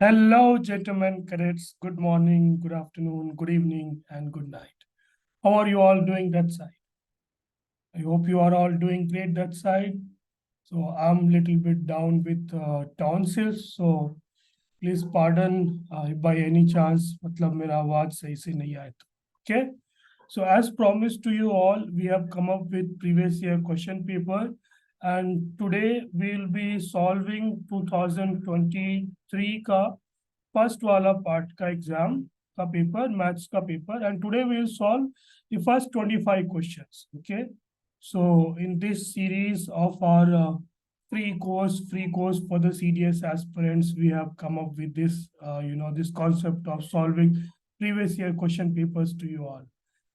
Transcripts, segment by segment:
Hello, gentlemen, cadets. Good morning, good afternoon, good evening, and good night. How are you all doing that side? I hope you are all doing great that side. So I'm a little bit down with tonsils. So please pardon if by any chance मतलब मेरा आवाज सही से नहीं आया तो. Okay. So as promised to you all, we have come up with previous year question paper, and today we will be solving 2023 का first वाला पार्ट का एग्जाम का पेपर, मैथ्स का पेपर, and today we will solve the first 25 questions. Okay, so in this series of our free course for the CDS aspirants, we have come up with this this concept of solving previous year question papers to you all,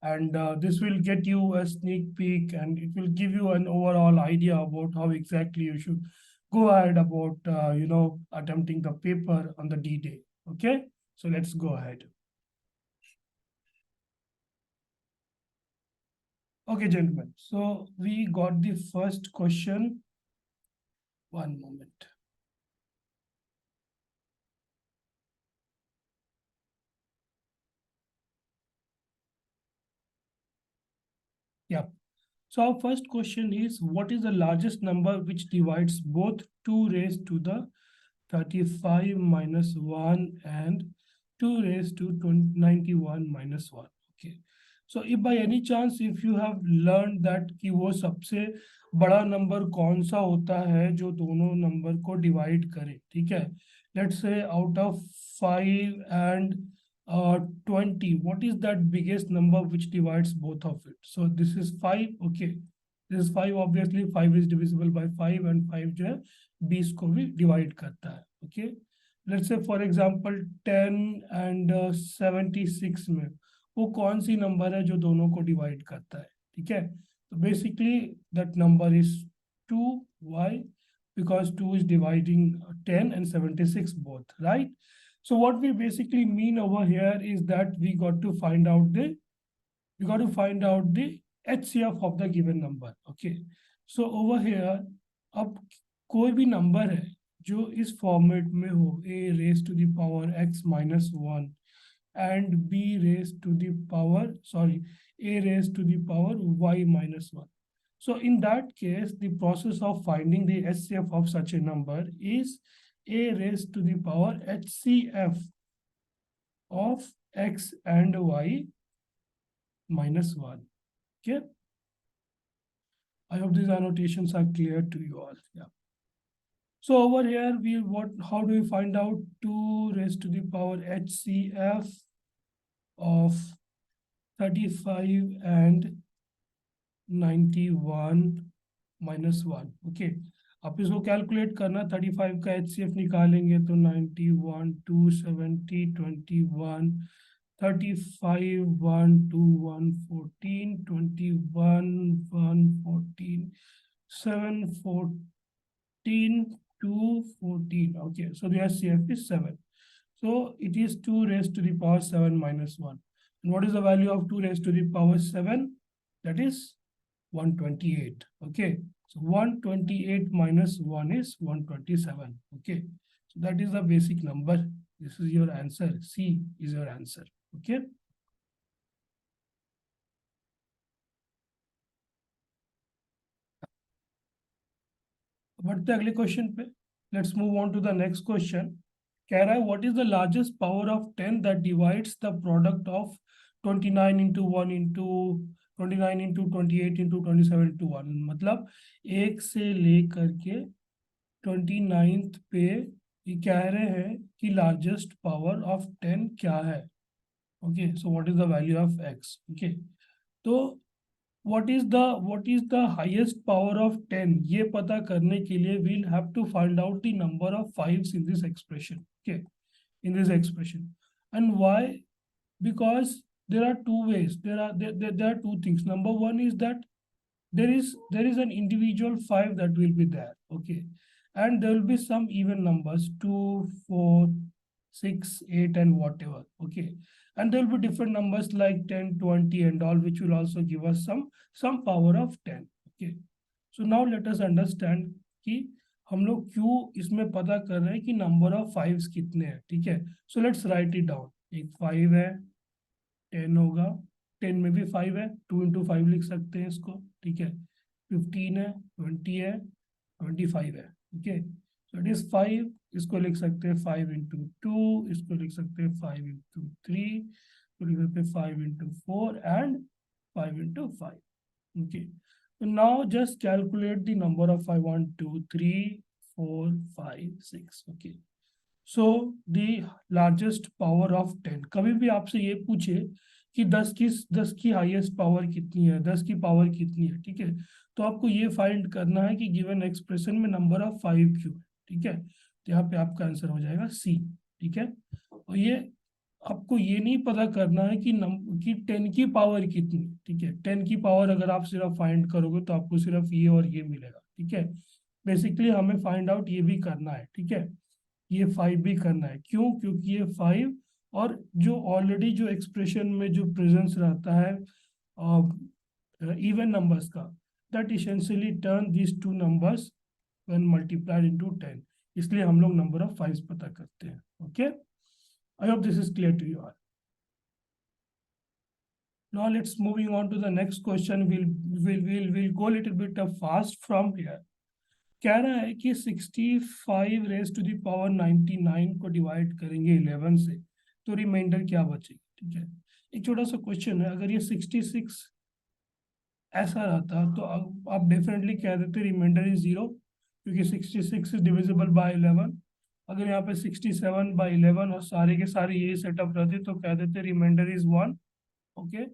and this will get you a sneak peek, and it will give you an overall idea about how exactly you should go ahead about attempting the paper on the D-Day. Okay, so let's go ahead. Okay, gentlemen, so we got the first question. One moment. Yeah. So our first question is, what is the largest number which divides both 2 raised to the 35 minus 1 and 2 raised to 91 minus 1? Okay. So if by any chance if you have learned that कि वो सबसे बड़ा number कौन सा होता है जो दोनों नंबर को डिवाइड करे, ठीक है. Let's say out of 5 and 20, what is that biggest number which divides both of it? So this is 5. Okay, this is 5. Obviously 5 is divisible by 5, and 5 जो है 20 को भी डिवाइड करता है. Okay, let's say for example 10 and 76 में वो कौन सी number है जो दोनों को डिवाइड करता है, ठीक है. तो basically that number is 2. Why? Because 2 is dividing 10 and 76 both, right? So what we basically mean over here is that we got to find out the HCF of the given number. Okay, so over here अब कोई भी number है जो इस format में हो, a raised to the power x minus 1 and b raised to the power, a raised to the power y minus 1. So in that case, the process of finding the HCF of such a number is a raised to the power HCF of x and y minus 1. Okay, I hope these annotations are clear to you all. Yeah. So over here, how do we find out 2 raised to the power HCF of 35 and 91 minus 1? Okay, आप इसको calculate करना. 35 का HCF निकालेंगे तो 91, 270, 21, 35, 1, 2, 1, 14, 21, 1, 14, 7, 14, 2, 14. Okay, so the HCF is 7. So it is 2 raised to the power 7 minus 1. And what is the value of 2 raised to the power 7? That is 128. Okay, so 128 minus 1 is 127. Okay, so that is the basic number. This is your answer. C is your answer. Okay. बढ़ते अगले question पे. Let's move on to the next question. कह रहा है what is the largest power of 10 that divides the product of 29 into 1 into 29 into 28 into 27 into 1. मतलब 1 से लेकर के 29th पे ये कह रहे हैं कि लार्जेस्ट पावर ऑफ 10 क्या है. Okay, so what is the value of x. Okay, तो what is the highest power of 10, ये पता करने के लिए we'll have to find out the number of fives in this expression. Okay, in this expression. And why? Because there are two ways. There are two things. Number one is that there is an individual 5 that will be there. Okay, and there will be some even numbers 2, 4, 6, 8 and whatever. Okay, and there will be different numbers like 10, 20 and all, which will also give us some power of 10. Okay, so now let us understand कि हम लोग क्यों इसमें पता कर रहे हैं कि नंबर ऑफ फाइव्स कितने हैं, ठीक है। So let's write it down. एक 5 है, 10 होगा, 10 में भी 5 है, 2 × 5 लिख सकते हैं इसको, ठीक है। 15 है, 20 है, 25 है, ठीक है। सो इट इज 5, इसको लिख सकते हैं 5 × 2, इसको लिख सकते हैं 5 × 3, इसको लिख सकते हैं 5 × 4 and 5 × 5, okay. So now just calculate the number of 5, 1, 2, 3, 4, 5, 6, okay. So the largest power of 10, कभी भी आपसे ये पूछे कि 10 की हाईएस्ट पावर कितनी है, 10 की पावर कितनी है, ठीक है, तो आपको ये फाइंड करना है कि गिवन एक्सप्रेशन में नंबर ऑफ 5 क्यों है, ठीक है। तो यहाँ पे आपका आंसर हो जाएगा सी, ठीक है। और ये आपको ये नहीं पता करना है कि 10 की पावर कितनी, ठीक है। 10 की पावर अगर आप सिर्फ फाइंड करोगे तो आपको सिर्फ ये और ये मिलेगा, ठीक है। बेसिकली हमें फाइंड आउट ये भी करना है, ठीक है, ये 5 भी करना है। क्यों? क्योंकि ये 5 और जो ऑलरेडी जो एक्सप्रेशन में जो प्रेजेंस रहता है इवन नंबर्स का, that essentially turn this two numbers when multiplied into 10, इसलिए हम लोग नंबर ऑफ 5 पता करते हैं, okay. I hope this is clear to you all. Now let's moving on to the next question. We'll go a little bit fast from here. कह रहा है कि 65 रेज टू द पावर 99 को divide करेंगे 11 से तो रिमाइंडर क्या बचेगी, ठीक है। एक छोटा सा क्वेश्चन है, अगर ये 66 ऐसा रहता तो आप डेफिनेटली कह देते रिमाइंडर इज 0, क्योंकि 66 इज डिविजिबल बाय 11। अगर यहाँ पे 67/11 और सारे के सारे यही सेटअप रहते तो कह देते reminder is 1, okay.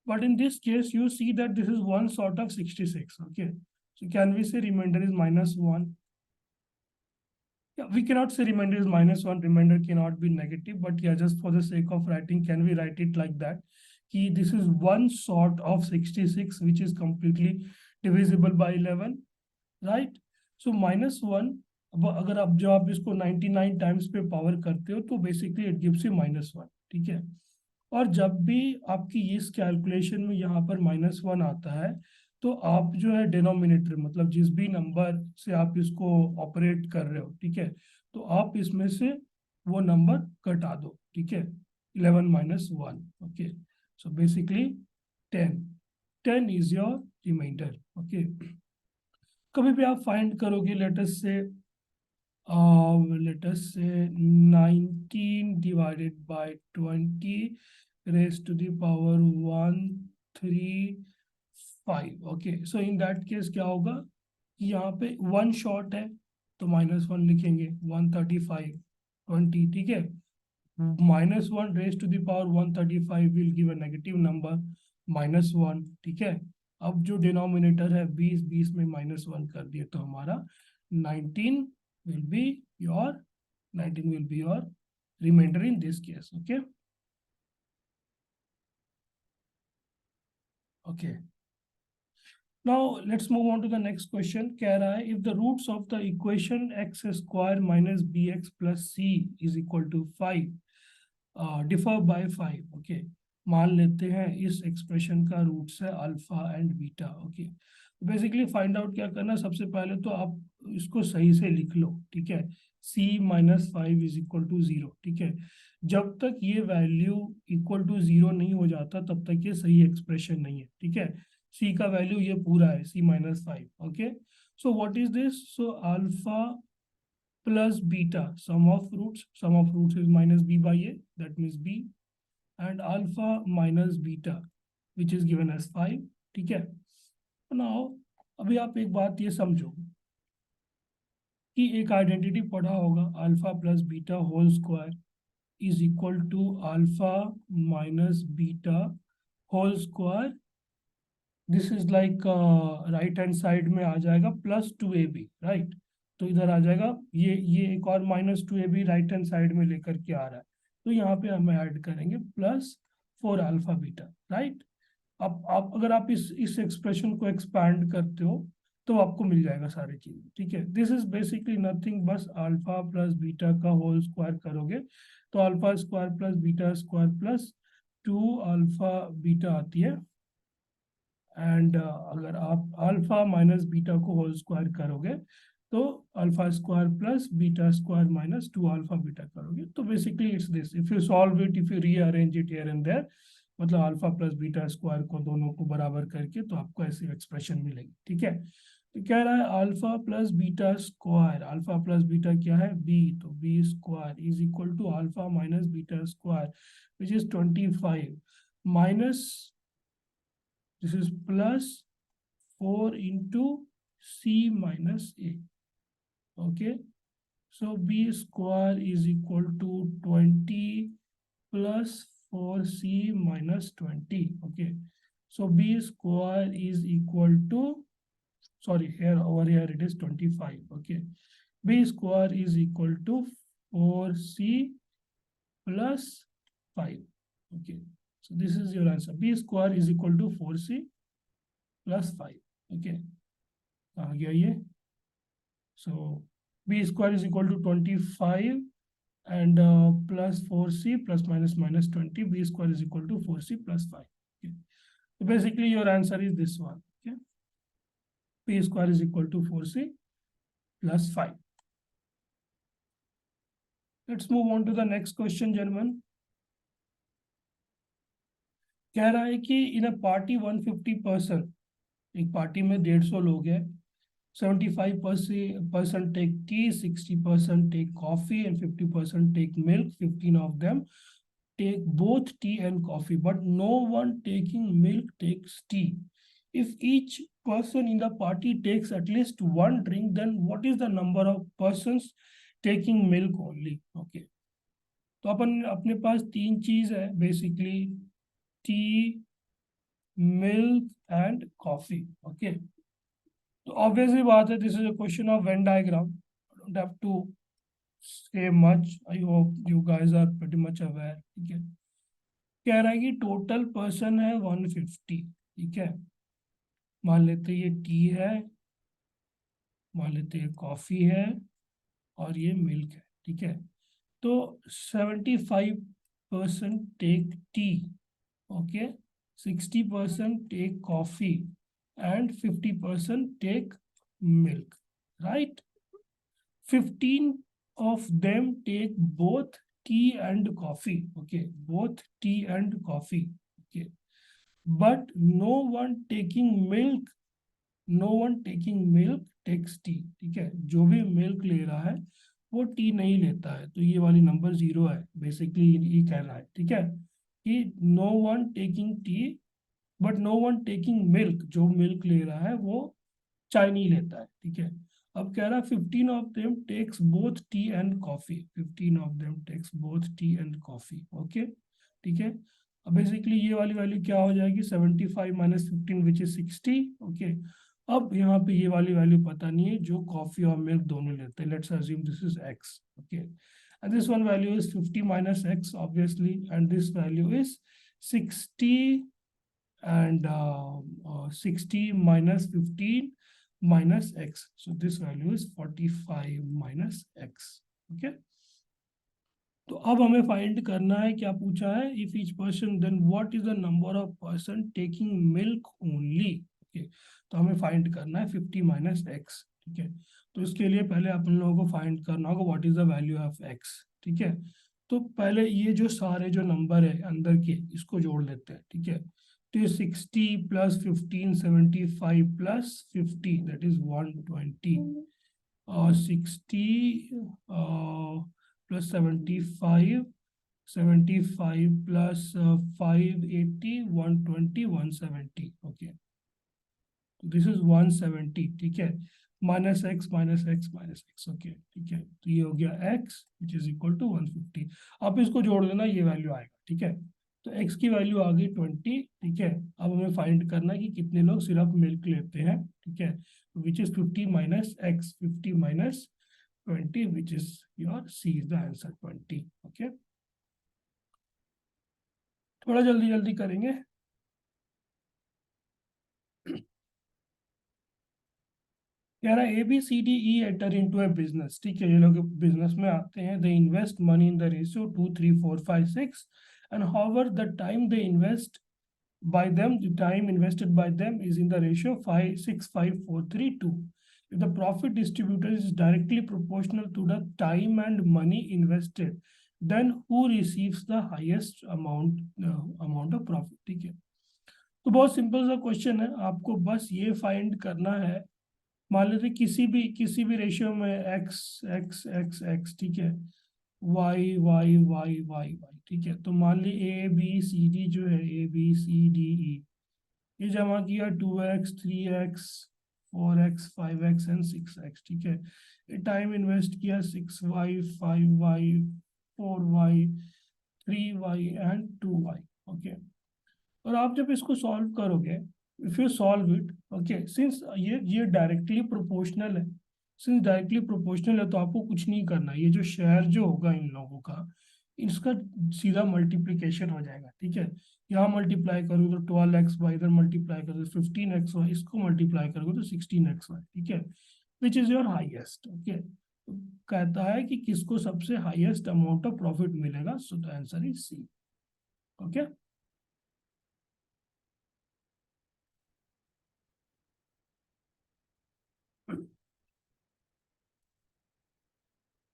But in this case you see that this is one sort of 66, okay. So can we say remainder is -1? Yeah, we cannot say remainder is -1, remainder cannot be negative, but yeah, just for the sake of writing, can we write it like that कि this is one sort of 66 which is completely divisible by 11, right? So -1, अब अगर आप जब आप इसको 99 times पे power करते हो तो बेसिकली इट गिव्स यू -1, ठीक है। और जब भी आपकी इस कैलकुलेशन में यहाँ पर -1 आता है तो आप जो है डिनोमिनेटर मतलब जिस भी नंबर से आप इसको ऑपरेट कर रहे हो, ठीक है, तो आप इसमें से वो नंबर कटा दो, ठीक है। 11 - 1, okay. So basically 10 is your remainder, okay. कभी भी आप फाइंड करोगे let's say 19 divided by 20 raised to the power 135, okay. So in that case क्या होगा कि यहाँ पे वन शॉर्ट है तो -1 लिखेंगे, 135 20, ठीक है। -1 raise to the power 135 will give a negative number -1, ठीक है। अब जो डिनोमिनेटर है 20 में -1 कर दिए तो हमारा 19 will be your 19 will be your remainder in this case, okay. Okay, now let's move on to the next question. कह रहा है if the roots of the equation x square minus bx plus c is equal to 5 differ by 5, okay. मान लेते हैं इस expression का roots है alpha and beta, okay. Basically find out क्या करना है, सबसे पहले तो आप इसको सही से लिख लो, ठीक है। c - 5 इज इक्वल टू 0, ठीक है। जब तक ये वैल्यू इक्वल टू 0 नहीं हो जाता तब तक ये सही एक्सप्रेशन नहीं है, ठीक है। c का वैल्यू ये पूरा है, c - 5, okay. So what is this? So alpha plus beta, sum of roots is minus b by a, that means b, and alpha minus beta which is given as 5, ठीक है। now अभी आप एक बात ये समझो कि एक आइडेंटिटी पढ़ा होगा alpha plus beta whole square is equal to alpha minus beta whole square. This is like right hand side में आ जाएगा +2ab, राइट। तो इधर आ जाएगा ये एक और -2ab राइट हैंड साइड में लेकर के आ रहा है, तो यहाँ पे हम ऐड करेंगे +4 अल्फा बीटा, राइट। अब आप अगर आप इस एक्सप्रेशन को एक्सपैंड करते हो तो आपको मिल जाएगा सारी चीजें, ठीक है। दिस इज बेसिकली नथिंग, बस अल्फा प्लस बीटा का होल स्क्वायर करोगे तो alpha square plus beta square plus 2 alpha beta आती है। एंड अगर आप अल्फा माइनस बीटा को होल स्क्वायर करोगे तो alpha square plus beta square minus 2 alpha beta करोगे तो basically it's this. If you solve it, if you rearrange it here and there, मतलब अल्फा प्लस बीटा स्क्वायर को दोनों को बराबर करके, तो आपको ऐसी एक्सप्रेशन मिलेगी। ठीक है, तो कह रहा है alpha plus beta square, alpha plus beta क्या है बी, तो B square is equal to alpha minus beta square which is 25 minus this is plus 4 into c minus a. Okay, so b square is equal to 20 plus 4c minus 20. Okay, so b square is equal to, sorry, here over here it is 25. Okay, b square is equal to 4c plus 5. Okay, so this is your answer. B square is equal to 4c plus 5. Okay, आ गया ये। So b square is equal to 25 and plus 4c plus minus minus 20. B square is equal to 4c plus 5. Okay. So basically your answer is this one. Okay. B square is equal to 4c plus 5. Let's move on to the next question, gentlemen. कह रहा है कि इन a party 150%, एक party में 150 लोग हैं, 75% take tea, 60% take coffee, and 50% take milk. 15 of them take both tea and coffee, but no one taking milk takes tea. If each person in the party takes at least one drink, then what is the number of persons taking milk only? Okay, तो अपन अपने पास तीन चीज है basically, tea, milk and coffee. Okay, तो obviously बात है, this is a question of Venn diagram, I don't have to say much, I hope you guys are pretty much aware. ठीक है, कह रहा है कि टोटल पर्सन है 150। ठीक है, मान लेते ये टी है, मान लेते ये कॉफी है और ये मिल्क है। ठीक है, तो 75% take tea, okay, 60% take coffee and 50% take milk, right? 15 of them take both tea and coffee. Okay, both tea and coffee. Okay, but no one taking milk, no one taking milk takes tea. ठीक है, जो भी milk ले रहा है वो T नहीं लेता है, तो ये वाली नंबर 0 है बेसिकली, ये कह रहा है। ठीक है, कि no one taking tea but no one taking milk, जो मिल्क ले रहा है वो चाय नहीं लेता है। ठीक है, अब कह रहा है 15 of them takes both tea and coffee, 15 of them takes both tea and coffee. Okay, ठीक है, अब बेसिकली ये वाली वैल्यू क्या हो जाएगी, 75 माइनस 15 विच इज 60। ओके, अब यहाँ पे ये वाली वैल्यू पता नहीं है, जो कॉफी और मिल्क दोनों लेते हैं, let's assume this is x. Okay, and this one value is 50 minus x obviously, and this value is 60 and 60 minus 15 minus x, so this value is 45 minus x. Okay, तो अब हमें find करना है, क्या पूछा है, if each person then what is the number of person taking milk only. Okay, तो हमें फाइंड करना है 50 माइनस एक्स। ठीक है, तो इसके लिए पहले अपन लोगों को फाइंड करना होगा what is the value of x. ठीक है, तो पहले ये जो सारे जो नंबर है अंदर के, इसको जोड़ लेते हैं। ठीक है, तो ये 60 प्लस 15 75 प्लस 50 दैट इज 120 और 60 plus 75 plus 580 120 170। Okay, this is 170। ठीक है, minus x minus x minus x. Okay, ठीक है, तो ये हो गया x which is equal to 150। आप इसको जोड़ देना, ये वैल्यू आएगा। ठीक है, तो एक्स की वैल्यू आ गई 20। ठीक है, अब हमें फाइंड करना है कि कितने लोग सिर्फ मिल्क लेते हैं। ठीक है, which is 50 minus x, 50 minus 20 which is your C is the answer 20। okay, थोड़ा जल्दी जल्दी करेंगे। कह रहा है ABCDE एंटर इनटू ए बिजनेस। ठीक है, ये लोग बिजनेस में आते हैं, they invest money in the ratio 2 3 4 5 6 and however the time they invest by them, the time invested by them is in the ratio 5 6 5 4 3 2। If the profit distributed is directly proportional to the time and money invested, then who receives the highest amount of profit? ठीक है, तो बहुत simple सा question है, आपको बस ये find करना है। मान लेते किसी भी रेशियो में एक्स एक्स एक्स एक्स, ठीक है, y y y y y, ठीक है, तो मान ली ए बी सी डी जो है, ए बी सी डी ई, ये जमा किया 2x 3x 4x 5x and 6x, ठीक है, ये टाइम इन्वेस्ट किया 6y 5y 4y 3y and 2y, okay. और आप जब इसको सॉल्व करोगे, if you solve it, okay, since ये डायरेक्टली प्रोपोर्शनल है, सिंस डायरेक्टली प्रोपोर्शनल है तो आपको कुछ नहीं करना, ये जो शेयर जो होगा इन लोगों का, इसका सीधा मल्टीप्लिकेशन हो जाएगा, ठीक है। यहाँ मल्टीप्लाई करोगे तो 12x, इधर मल्टीप्लाई करोगे 15x, इसको मल्टीप्लाई करोगे तो 16x, ठीक है, which is your highest, okay. कहता है कि किसको सबसे हाईएस्ट अमाउंट ऑफ प्रॉफिट मिलेगा, so the answer is C, okay.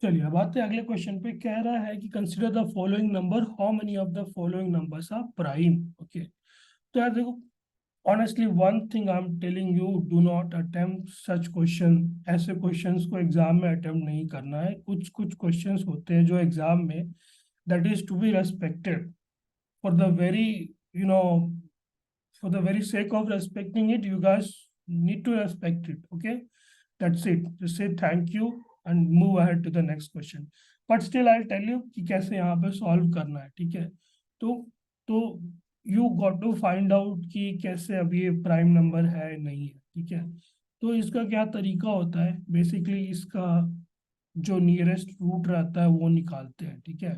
चलिए अब आते हैं अगले क्वेश्चन पे। कह रहा है कि consider the following number, how many of the following numbers are prime, okay. तो यार देखो, honestly one thing I am telling you, do not attempt such question. ऐसे क्वेश्चंस को एग्जाम में अटेम्प्ट नहीं करना है। कुछ कुछ क्वेश्चंस होते हैं जो एग्जाम में, that is to be respected for the very, you know, for the very sake of respecting it, you guys need to respect it, okay? That's it. Just say thank you and move ahead to the next question. But still I'll tell you कि कैसे यहाँ पे solve करना है, ठीक है। तो you got to find out कि कैसे अब ये prime number है नहीं है, ठीक है। तो इसका क्या तरीका होता है, बेसिकली इसका जो नियरेस्ट रूट रहता है वो निकालते हैं, ठीक है।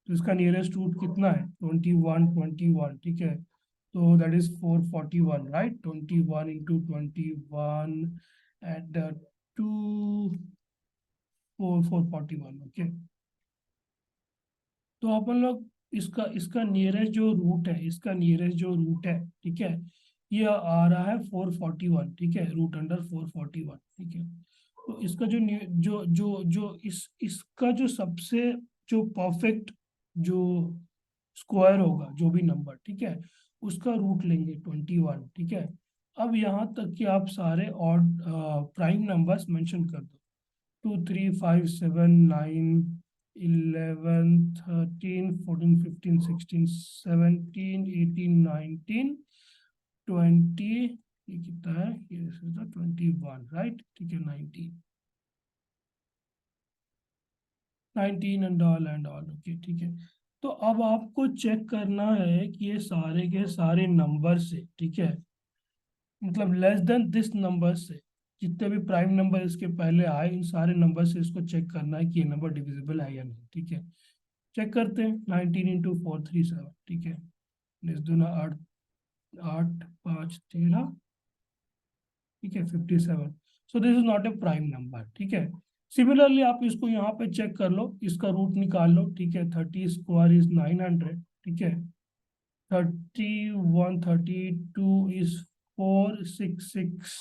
तो इसका नियरेस्ट रूट कितना है, 21, ठीक है। So that is 441, right? 21 into 21 and 441, okay. तो अपन लोग इसका इसका नियरेस्ट जो रूट है, इसका नियरेस्ट जो रूट है, ठीक है, ये आ रहा है 441, ठीक है, रूट अंडर 441, ठीक है। तो इसका जो जो जो जो इसका जो सबसे जो परफेक्ट जो स्क्वायर होगा, जो भी नंबर, ठीक है, उसका रूट लेंगे 21, ठीक है। अब यहाँ तक कि आप सारे ऑड प्राइम नंबर्स मेंशन कर दो, 2 3 5 7 9 11 13 14 15 16 17 18 19 20, ये कितना है, ये 21, राइट, ठीक है, 19 एंड ऑल, ओके, ठीक है। तो अब आपको चेक करना है कि ये सारे के सारे नंबर से, ठीक है, मतलब लेस देन दिस नंबर से जितने भी प्राइम नंबर इसके पहले आए, इन सारे नंबर से इसको चेक करना है कि ये नंबर डिविजिबल है या नहीं, ठीक है। चेक करते हैं, 19 इंटू 437, ठीक है, इस दोनों 8 8 5 13, ठीक है, 57। सो this is not a prime number, ठीक है। सिमिलरली आप इसको यहाँ पे चेक कर लो, इसका रूट निकाल लो, ठीक है, 30 स्क्वायर इज 900, ठीक है, 31 32 इज 4 6 6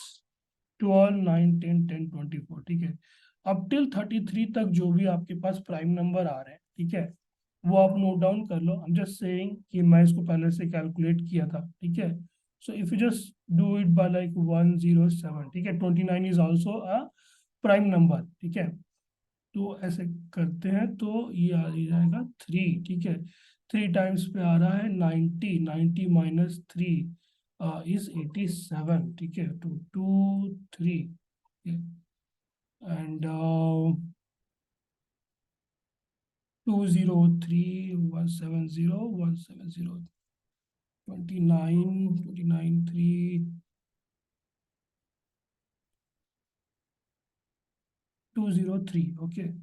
12 9 10 10 24, ठीक है। अब टिल 33 तक जो भी आपके पास प्राइम नंबर आ रहे हैं, ठीक है, वो आप नोट डाउन कर लो। आई एम जस्ट सेइंग कि मैं इसको पहले से कैलकुलेट किया था, ठीक है। So if you just do it by like 107, ठीक है, 29 is also a prime number, ठीक है। तो ऐसे करते हैं तो ये आ जाएगा 3, ठीक है, 3 टाइम्स पे आ रहा है 90, 90 माइनस 3 इज 87, ठीक है, 2 2 3 and 203 170 170 29 29 3 203, okay.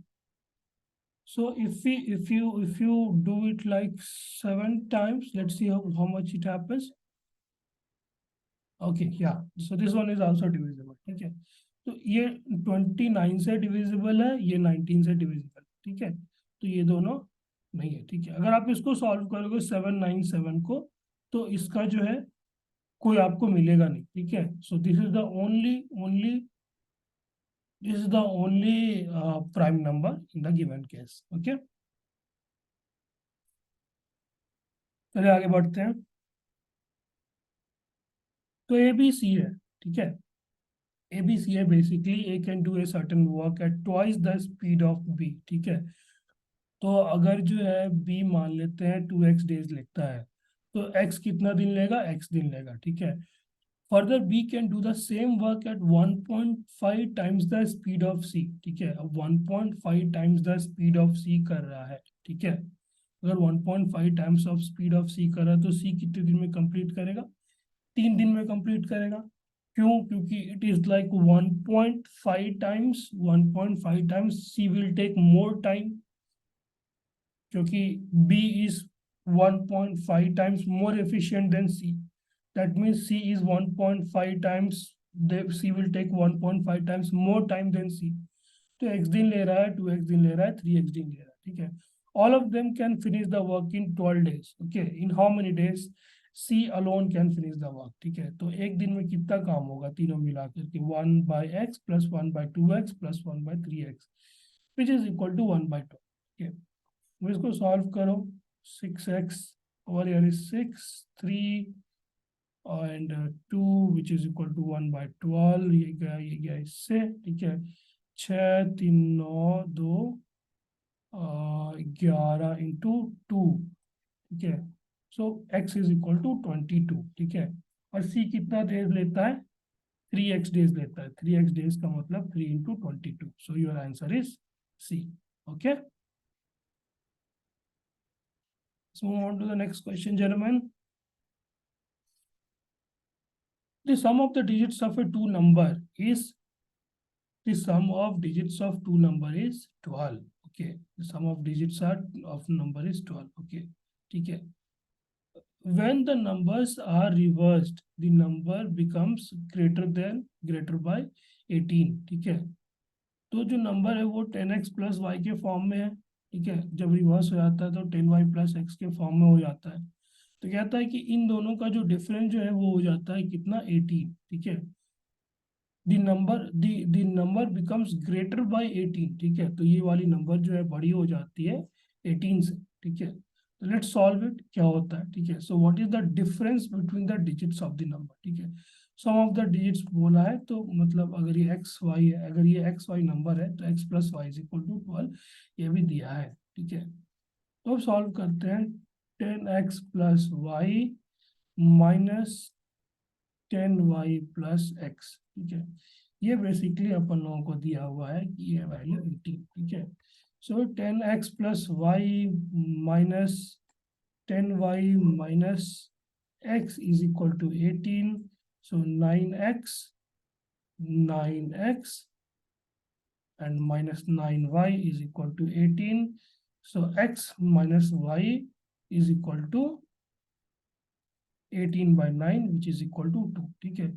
So if you do it like 7 times, let's see how much it happens. Okay, yeah, so this one is also divisible, ठीक है। तो ये 29 से डिविजिबल है, ये 19 से डिविजिबल, ठीक है, तो ये दोनों नहीं है, ठीक है। अगर आप इसको सॉल्व करोगे 797 को, तो इसका जो है कोई आपको मिलेगा नहीं, ठीक है। So this is the only This is the only prime number in the given case. Okay, चलिए आगे बढ़ते हैं। तो ए बी सी है, ठीक है। ए बी सी है, basically A can do a certain work at twice the speed of B, ठीक है। तो अगर जो है बी मान लेते हैं 2x डेज लगता है, तो x कितना दिन लेगा, x दिन लेगा, ठीक है। Further B can do the same work at 1.5 times the speed of C, ठीक है। अब 1.5 times the speed of C कर रहा है, ठीक है। अगर 1.5 times of speed of C कर रहा है तो सी कितने दिन में कंप्लीट करेगा, 3 दिन में कंप्लीट करेगा। क्यों? क्योंकि it is like 1.5 times, 1.5 times C will take more time, क्योंकि B is 1.5 times more efficient than C. That means C is 1.5 times, C will take 1.5 times more time than C. तो x दिन ले रहा है, 2x दिन ले रहा है, 3x दिन ले रहा है, ठीक है। All of them can finish the work in 12 days. Okay, in how many days C alone can finish the work, ठीक है। तो एक दिन में कितना काम होगा तीनों मिलाकर के, 1/x plus 1/2x plus 1/3x, which is equal to 1/2. Okay, इसको सॉल्व करो। 6x over here is 6, 3 and 2 which is equal to 1/12, ये गया इससे, ठीक है। 6 3 9 2 11 इंटू 2, ठीक है। सो x इज इक्वल टू 22, ठीक है। और c कितना डेज लेता है, 3x डेज लेता है। 3x डेज का मतलब 3 into 22, so your answer is c। Okay, let's move on to the next question, gentlemen. The sum of the digits of a two number is, the sum of digits of two number is 12. Okay, the sum of digits are of number is 12. Okay, ठीक है। When the numbers are reversed, the number becomes greater by 18, ठीक है। तो जो number है वो 10x plus Y के form में है, ठीक है। जब रिवर्स हो जाता है तो 10y प्लस एक्स के फॉर्म में हो जाता है। तो कहता है कि इन दोनों का जो डिफरेंस जो है वो हो जाता है कितना, 18, ठीक है। The number becomes greater by 18, ठीक है। तो ये वाली नंबर जो है बड़ी हो जाती है 18 से, ठीक है। तो लेट्स सॉल्व इट, क्या होता है, ठीक है। So what is the difference between the digits of the number, ठीक है। सम ऑफ द डिजिट्स बोला है तो मतलब अगर ये एक्स वाई है, अगर ये एक्स वाई नंबर है तो x plus y is equal to 12, ये भी दिया है, ठीक है। तो अब सॉल्व करते हैं। 10x plus y minus 10y plus x, ठीक है। ये बेसिकली अपन लोगों को दिया हुआ है कि ये वैल्यू 18, ठीक है। So 10x plus y minus 10y minus x is equal to 18, so 9x and minus 9y is equal to 18, so x minus y is equal to 18/9 which is equal to 2, ठीक है।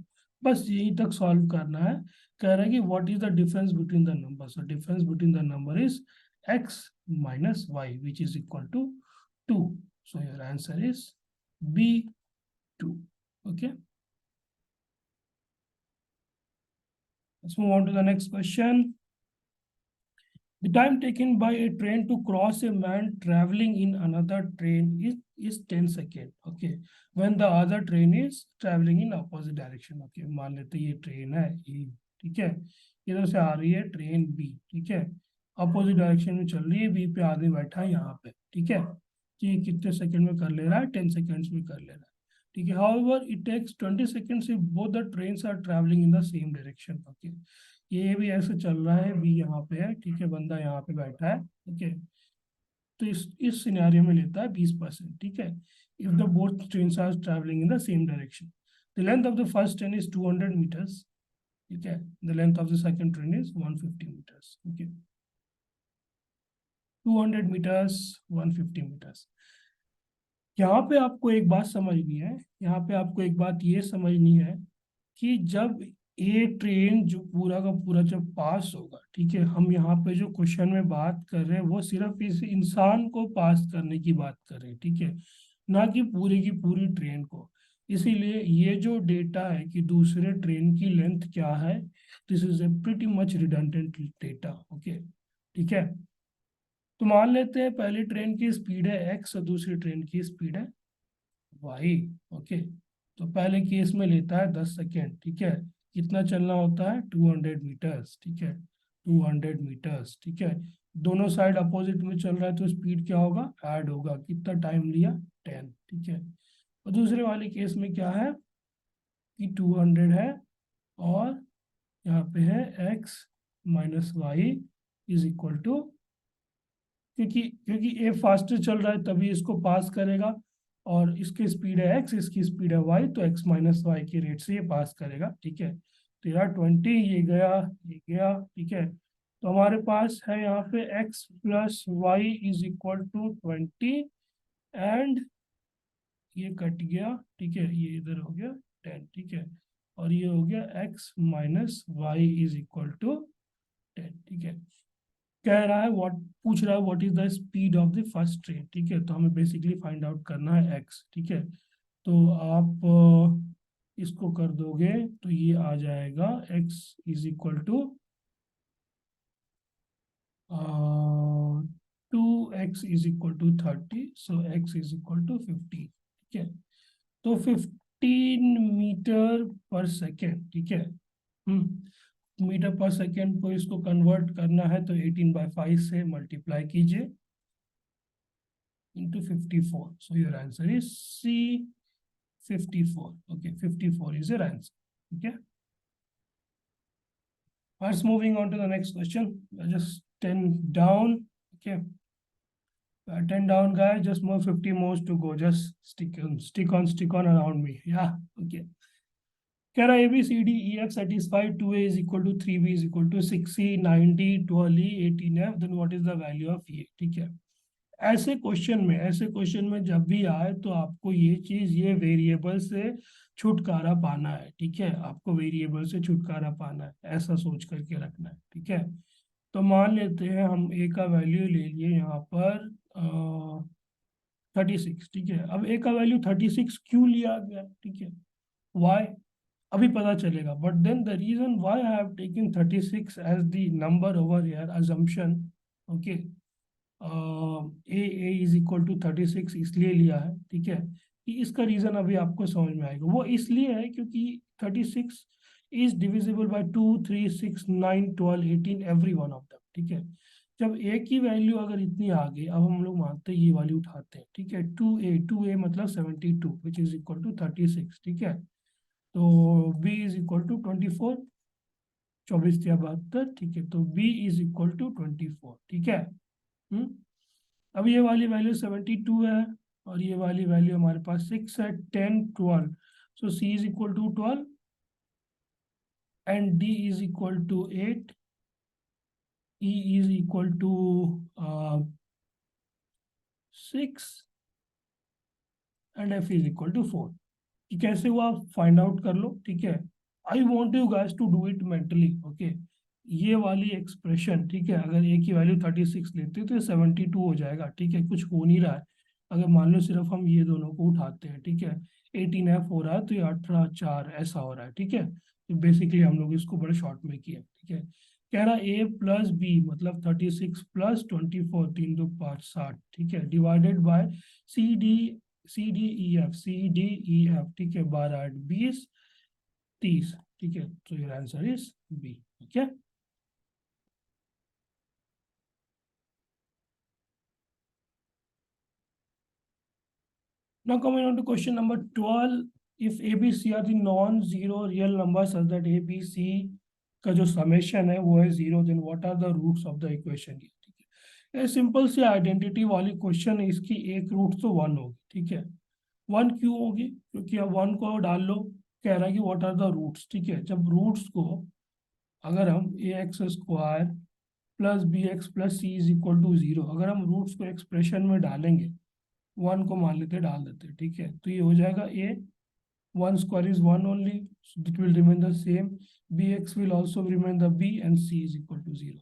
बस यही तक solve करना है। कह रहा है कि what is the difference between the number, so difference between the number is x minus y which is equal to 2, so your answer is B2. Okay, let's move on to the next question. The time taken by a train to cross a man traveling in another train is 10 seconds. Okay, when the other train is traveling in opposite direction. Okay, मान लेते ये train है E, ठीक है। इधर से आ रही है ट्रेन B, ठीक है। अपोजिट डायरेक्शन में चल रही है, B पे आदमी बैठा है यहाँ पे, ठीक है। कि कितने सेकंड में कर ले रहा है, 10 सेकंड्स में कर ले रहा है, ठीक है। However, it takes 20 seconds if both the trains are traveling in the same direction. Okay, ये भी ऐसे चल रहा है, बी यहाँ पे है, ठीक है। बंदा यहाँ पे बैठा है, ठीक है। तो इस सिनेरियो में लेता है 20%, ठीक है। If the both trains are travelling in the same direction, the length of the first train is 200 metres, ठीक है। The length of the second train is 150 metres, okay. 200 metres, 150 metres. यहाँ पे आपको एक बात समझनी है, यहाँ पे आपको एक बात ये समझनी है कि जब ये ट्रेन जो पूरा का पूरा जब पास होगा, ठीक है। हम यहाँ पे जो क्वेश्चन में बात कर रहे हैं वो सिर्फ इस इंसान को पास करने की बात कर रहे हैं, ठीक है, ना कि पूरी की पूरी ट्रेन को। इसीलिए ये जो डेटा है कि दूसरे ट्रेन की लेंथ क्या है, this is a pretty much redundant data. Okay, ठीक है। तो मान लेते हैं पहली ट्रेन की स्पीड है एक्स और दूसरी ट्रेन की स्पीड है वाई। ओके, तो पहले केस में लेता है 10 सेकेंड, ठीक है। कितना चलना होता है, 200 मीटर्स, ठीक है। 200 मीटर्स, ठीक है। दोनों साइड अपोजिट में चल रहा है तो स्पीड क्या होगा, ऐड होगा। कितना टाइम लिया, 10, ठीक है। और दूसरे वाले केस में क्या है कि 200 है और यहाँ पे है x minus y is equal to, क्योंकि क्योंकि ए फास्टर चल रहा है तभी इसको पास करेगा, और इसकी स्पीड है x, इसकी स्पीड है y, तो x माइनस वाई की रेट से ये पास करेगा, ठीक है। तो यार 20, ये गया, ये गया, ठीक है। तो हमारे पास है यहाँ पे x plus y is equal to 20, and ये कट गया, ठीक है, ये इधर हो गया 10, ठीक है। और ये हो गया x minus y is equal to 10, ठीक है। कह रहा है व्हाट, पूछ रहा है what is the speed of the first train, ठीक है। तो हमें बेसिकली फाइंड आउट करना है x, ठीक है। तो आप इसको कर दोगे तो ये आ जाएगा x is equal to 2x is equal to 30, so x is equal to 50, ठीक है। तो 15 मीटर पर सेकेंड, ठीक है। मीटर पर सेकेंड को इसको कन्वर्ट करना है तो 18/5 से मल्टीप्लाई कीजिए into 54. So your answer is C, 54. Okay, 54 is your answer. Okay. First, moving on to the next question. Just 10 down. Okay. 10 down, guys. Just more 50 more to go. Just stick on around me. Yeah. Okay. कह रहा है ABCDEF satisfied 2A is equal to 3B is equal to 6C 90 12E 18F, then what is the value of E? ठीक है। ऐसे question में जब भी आए तो आपको ये चीज, ये वेरिएबल से छुटकारा पाना है, ठीक है। आपको वेरिएबल से छुटकारा पाना है, ऐसा सोच करके रखना है, ठीक है। तो मान लेते हैं हम ए का वैल्यू ले लिए यहाँ पर 36, ठीक है। अब ए का वैल्यू 36 क्यों लिया गया, ठीक है, वाई अभी पता चलेगा, but then the reason why I have taken 36 as the number over here, assumption. Okay, A is equal to 36 इसलिए लिया है, ठीक है। कि इसका रीजन अभी आपको समझ में आएगा। वो इसलिए है क्योंकि 36 is divisible by 2 3 6 9 12 18 every one of them, ठीक है। जब ए की वैल्यू अगर इतनी आ गई, अब हम लोग मानते हैं ये वाली उठाते हैं, ठीक है। 2a मतलब 72 विच इज इक्वल टू 36, ठीक है। तो b इज इक्वल टू 24, 24 या 72, ठीक है। तो b इज इक्वल टू 24, ठीक है। अब ये वाली वैल्यू 72 है और ये वाली वैल्यू हमारे पास 6 है, 10 12, so c is equal to 12 and d is equal to 8, e is equal to 6 and f is equal to 4। कि कैसे हुआ फाइंड आउट कर लो, ठीक है। I want you guys to do it mentally. Okay, ये वाली एक्सप्रेशन, ठीक है, अगर ए की वैल्यू 36 लेते हैं तो 72 हो जाएगा, ठीक है। कुछ हो नहीं रहा है। अगर मान लो सिर्फ हम ये दोनों को उठाते हैं, ठीक है, 18F हो रहा है तो ये 18 4 ऐसा हो रहा है, ठीक है। तो बेसिकली हम लोग इसको बड़े शॉर्ट में किया, ठीक है। कह रहा ए प्लस बी मतलब 36 प्लस 24, 3 2 5 60, ठीक है, divided by C D E F, ठीक है, 12 8 20 30, ठीक है। तो your answer is B. Okay, now coming on to question number 12, if ABC are the non-zero real numbers such that ABC का जो समेशन है वो है 0, then what are the roots of the equation, ठीक है। ये सिंपल सी identity वाली क्वेश्चन है, इसकी एक रूट तो 1 होगी, ठीक है। 1 क्यों होगी, क्योंकि अब 1 को डाल लो, कह रहा है कि व्हाट आर द रूट्स, ठीक है। जब रूट्स को अगर हम ax² plus bx plus c is equal to 0, अगर हम रूट्स को एक्सप्रेशन में डालेंगे, 1 को मान लेते डाल देते, ठीक है। तो ये हो जाएगा a 1² is 1 only, so it will remain the same, bx will also remain the b and c is equal to 0।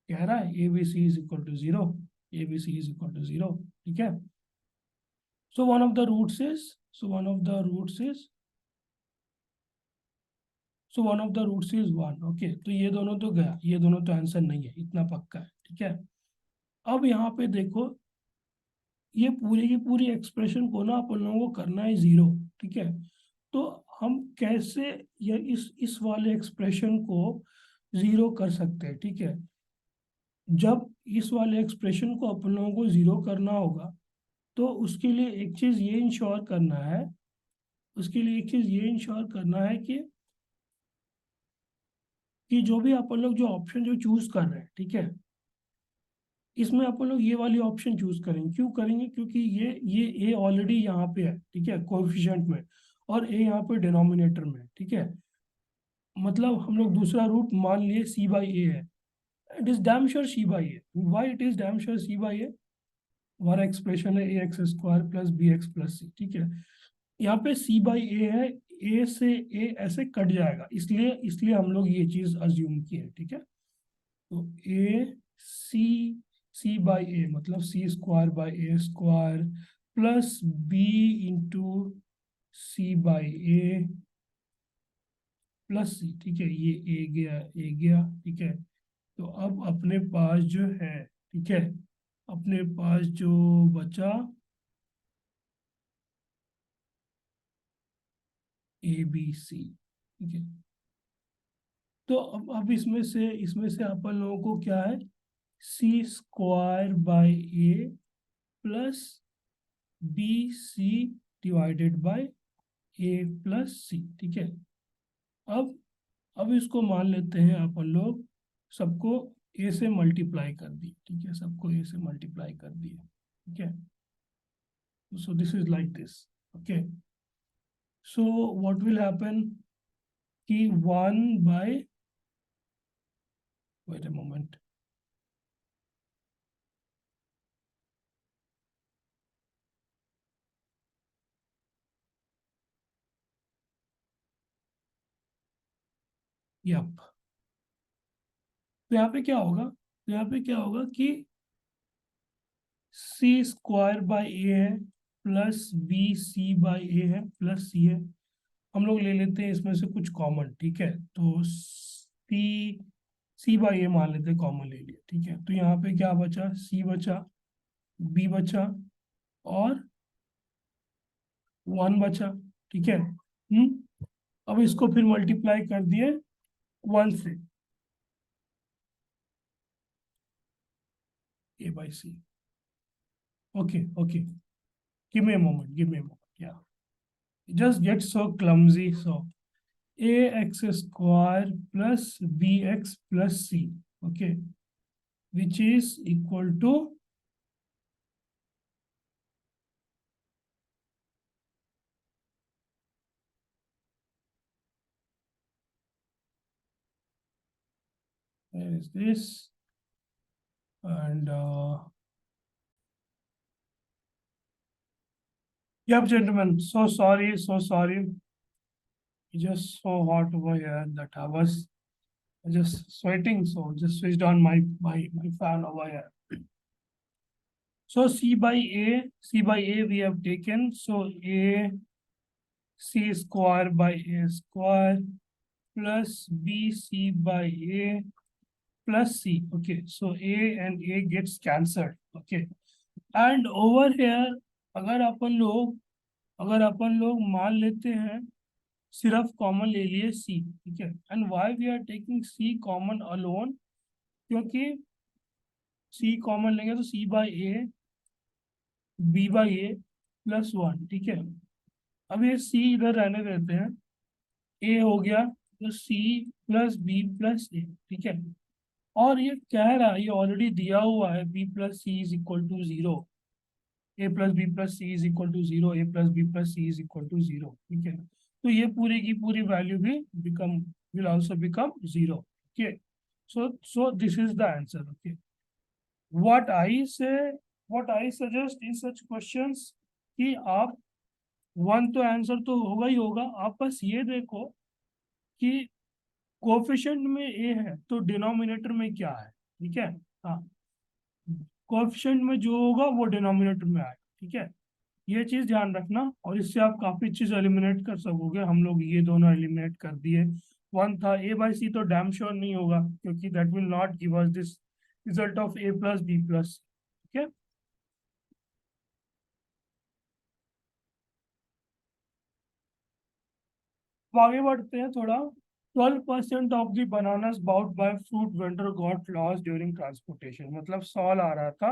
कह रहा है abc is equal to 0, abc is equal to 0, ठीक है। So one of the roots is so one of the roots is one of the roots is 1। Okay, तो ये दोनों तो गया, ये दोनों तो आंसर नहीं है, इतना पक्का है, ठीक है। अब यहाँ पे देखो, ये पूरी की पूरी एक्सप्रेशन को ना अपन लोगों को करना है जीरो, ठीक है। तो हम कैसे ये इस वाले एक्सप्रेशन को जीरो कर सकते हैं, ठीक है। जब इस वाले एक्सप्रेशन को अपन लोगों को जीरो करना होगा, तो उसके लिए एक चीज ये इंश्योर करना है, उसके लिए एक चीज ये इंश्योर करना है कि जो भी अपन लोग जो ऑप्शन जो चूज कर रहे हैं, ठीक है, इसमें अपन लोग ये वाली ऑप्शन चूज करेंगे। क्यों करेंगे? क्योंकि ये ए ऑलरेडी यहाँ पे है, ठीक है, कोएफिशिएंट में, और ए यहाँ पे डिनोमिनेटर में, ठीक है। मतलब हम लोग दूसरा रूट मान लिए सी बाई ए है। It is damn sure C by A. Why it is damn sure C by A? हमारा एक्सप्रेशन है A X square plus B X plus C, ठीक है। यहाँ पे सी बाई ए है, ए से ए ऐसे कट जाएगा, इसलिए इसलिए हम लोग ये चीज अज्यूम की है, ठीक है। तो ए सी, सी बाई ए मतलब C square by A square plus B into C by A plus C, ठीक है। ये ए गया, ए गया, ठीक है। तो अब अपने पास जो है, ठीक है, अपने पास जो बचा ए बी सी, ठीक है। तो अब इसमें से अपन लोगों को क्या है, C square by A plus B C divided by A plus C, ठीक है। अब अब इसको मान लेते हैं अपन लोग, सबको ए से मल्टीप्लाई कर दिए, ठीक है, सबको ए से मल्टीप्लाई कर दिए, ठीक है। So this is like this, okay. So what will happen कि 1 by, wait a moment, yup. तो यहाँ पे क्या होगा, तो यहाँ पे क्या होगा कि सी स्क्वायर बाय ए है प्लस बी सी बाय ए है प्लस सी है। हम लोग ले लेते हैं इसमें से कुछ कॉमन, ठीक है। तो सी बाई ए मान लेते हैं, कॉमन ले लिया, ठीक है। तो यहाँ पे क्या बचा, सी बचा, बी बचा, और 1 बचा, ठीक है। अब इसको फिर मल्टीप्लाई कर दिए 1 से, A by C. Okay okay, give me a moment, give me a moment, yeah just get so clumsy. So A X square plus B X plus C, okay, which is equal to, where is this, and yep, gentlemen, so sorry, so sorry. It's just so hot over here that I was just sweating, so just switched on my fan over here. So C by A we have taken. So A C square by A square plus B C by A plus C. Okay, so A and A gets cancelled. Okay, and over here अगर अपन लोग अगर अपन लोग मान लेते हैं, सिर्फ common ले लिए सी, ठीक है। And why we are taking C common alone? क्योंकि सी कॉमन लेंगे तो C by A, B by A plus 1, ठीक है। अब ये सी इधर रहने देते हैं, ए हो गया, तो सी प्लस बी प्लस ए, ठीक है। और ये कह रहा है, ये ऑलरेडी दिया हुआ है, b plus c is equal to zero, a plus b plus c is equal to zero, a plus b plus c is equal to zero, ठीक है। तो ये पूरी की पूरी वैल्यू भी become will also become zero, okay. So this is the answer, okay. What I say, what I suggest in such questions कि आप वन तो आंसर तो होगा ही होगा, आप बस ये देखो कि कोफिशिएंट में ए है तो डिनोमिनेटर में क्या है, ठीक है। हाँ, कोफिशिएंट में जो होगा वो डिनोमिनेटर में आएगा, ठीक है। ये चीज ध्यान रखना, और इससे आप काफी चीज एलिमिनेट कर सकोगे। हम लोग ये दोनों एलिमिनेट कर दिए। वन था ए बाई सी, तो डैम श्योर नहीं होगा, क्योंकि that will not give us this result of a plus b plus. ठीक है, अब आगे बढ़ते हैं थोड़ा। 12% of the bananas bought by fruit vendor got loss during transportation. मतलब 100 ला रहा था,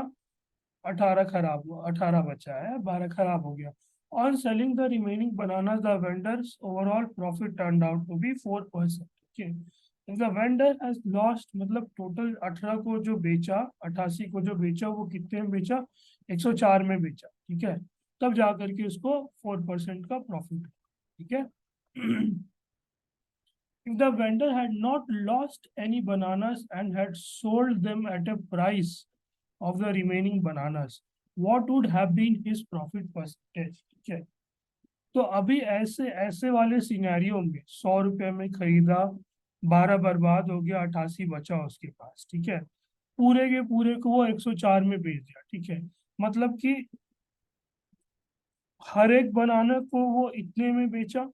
18 खराब हुआ, 18 बचा है, 12 खराब हो गया। On selling the remaining bananas the vendor's overall profit turn out to be 4%। Okay, the vendor has lost, मतलब टोटल 18 को जो बेचा, 88 को जो बेचा, वो कितने में बेचा? 104 में बेचा। ठीक है, तब जा करके उसको 4% का प्रॉफिट। ठीक है। If the vendor had not lost any bananas and had sold them at a price of the remaining bananas, what would have been his profit percentage? ठीक है, तो अभी ऐसे ऐसे वाले सिनेरियो में 100 रुपये में खरीदा, 12 बर्बाद हो गया, 88 बचा उसके पास। ठीक है, पूरे के पूरे को वो 104 में बेच दिया। ठीक है, मतलब कि हर एक बनाना को वो इतने में बेचा।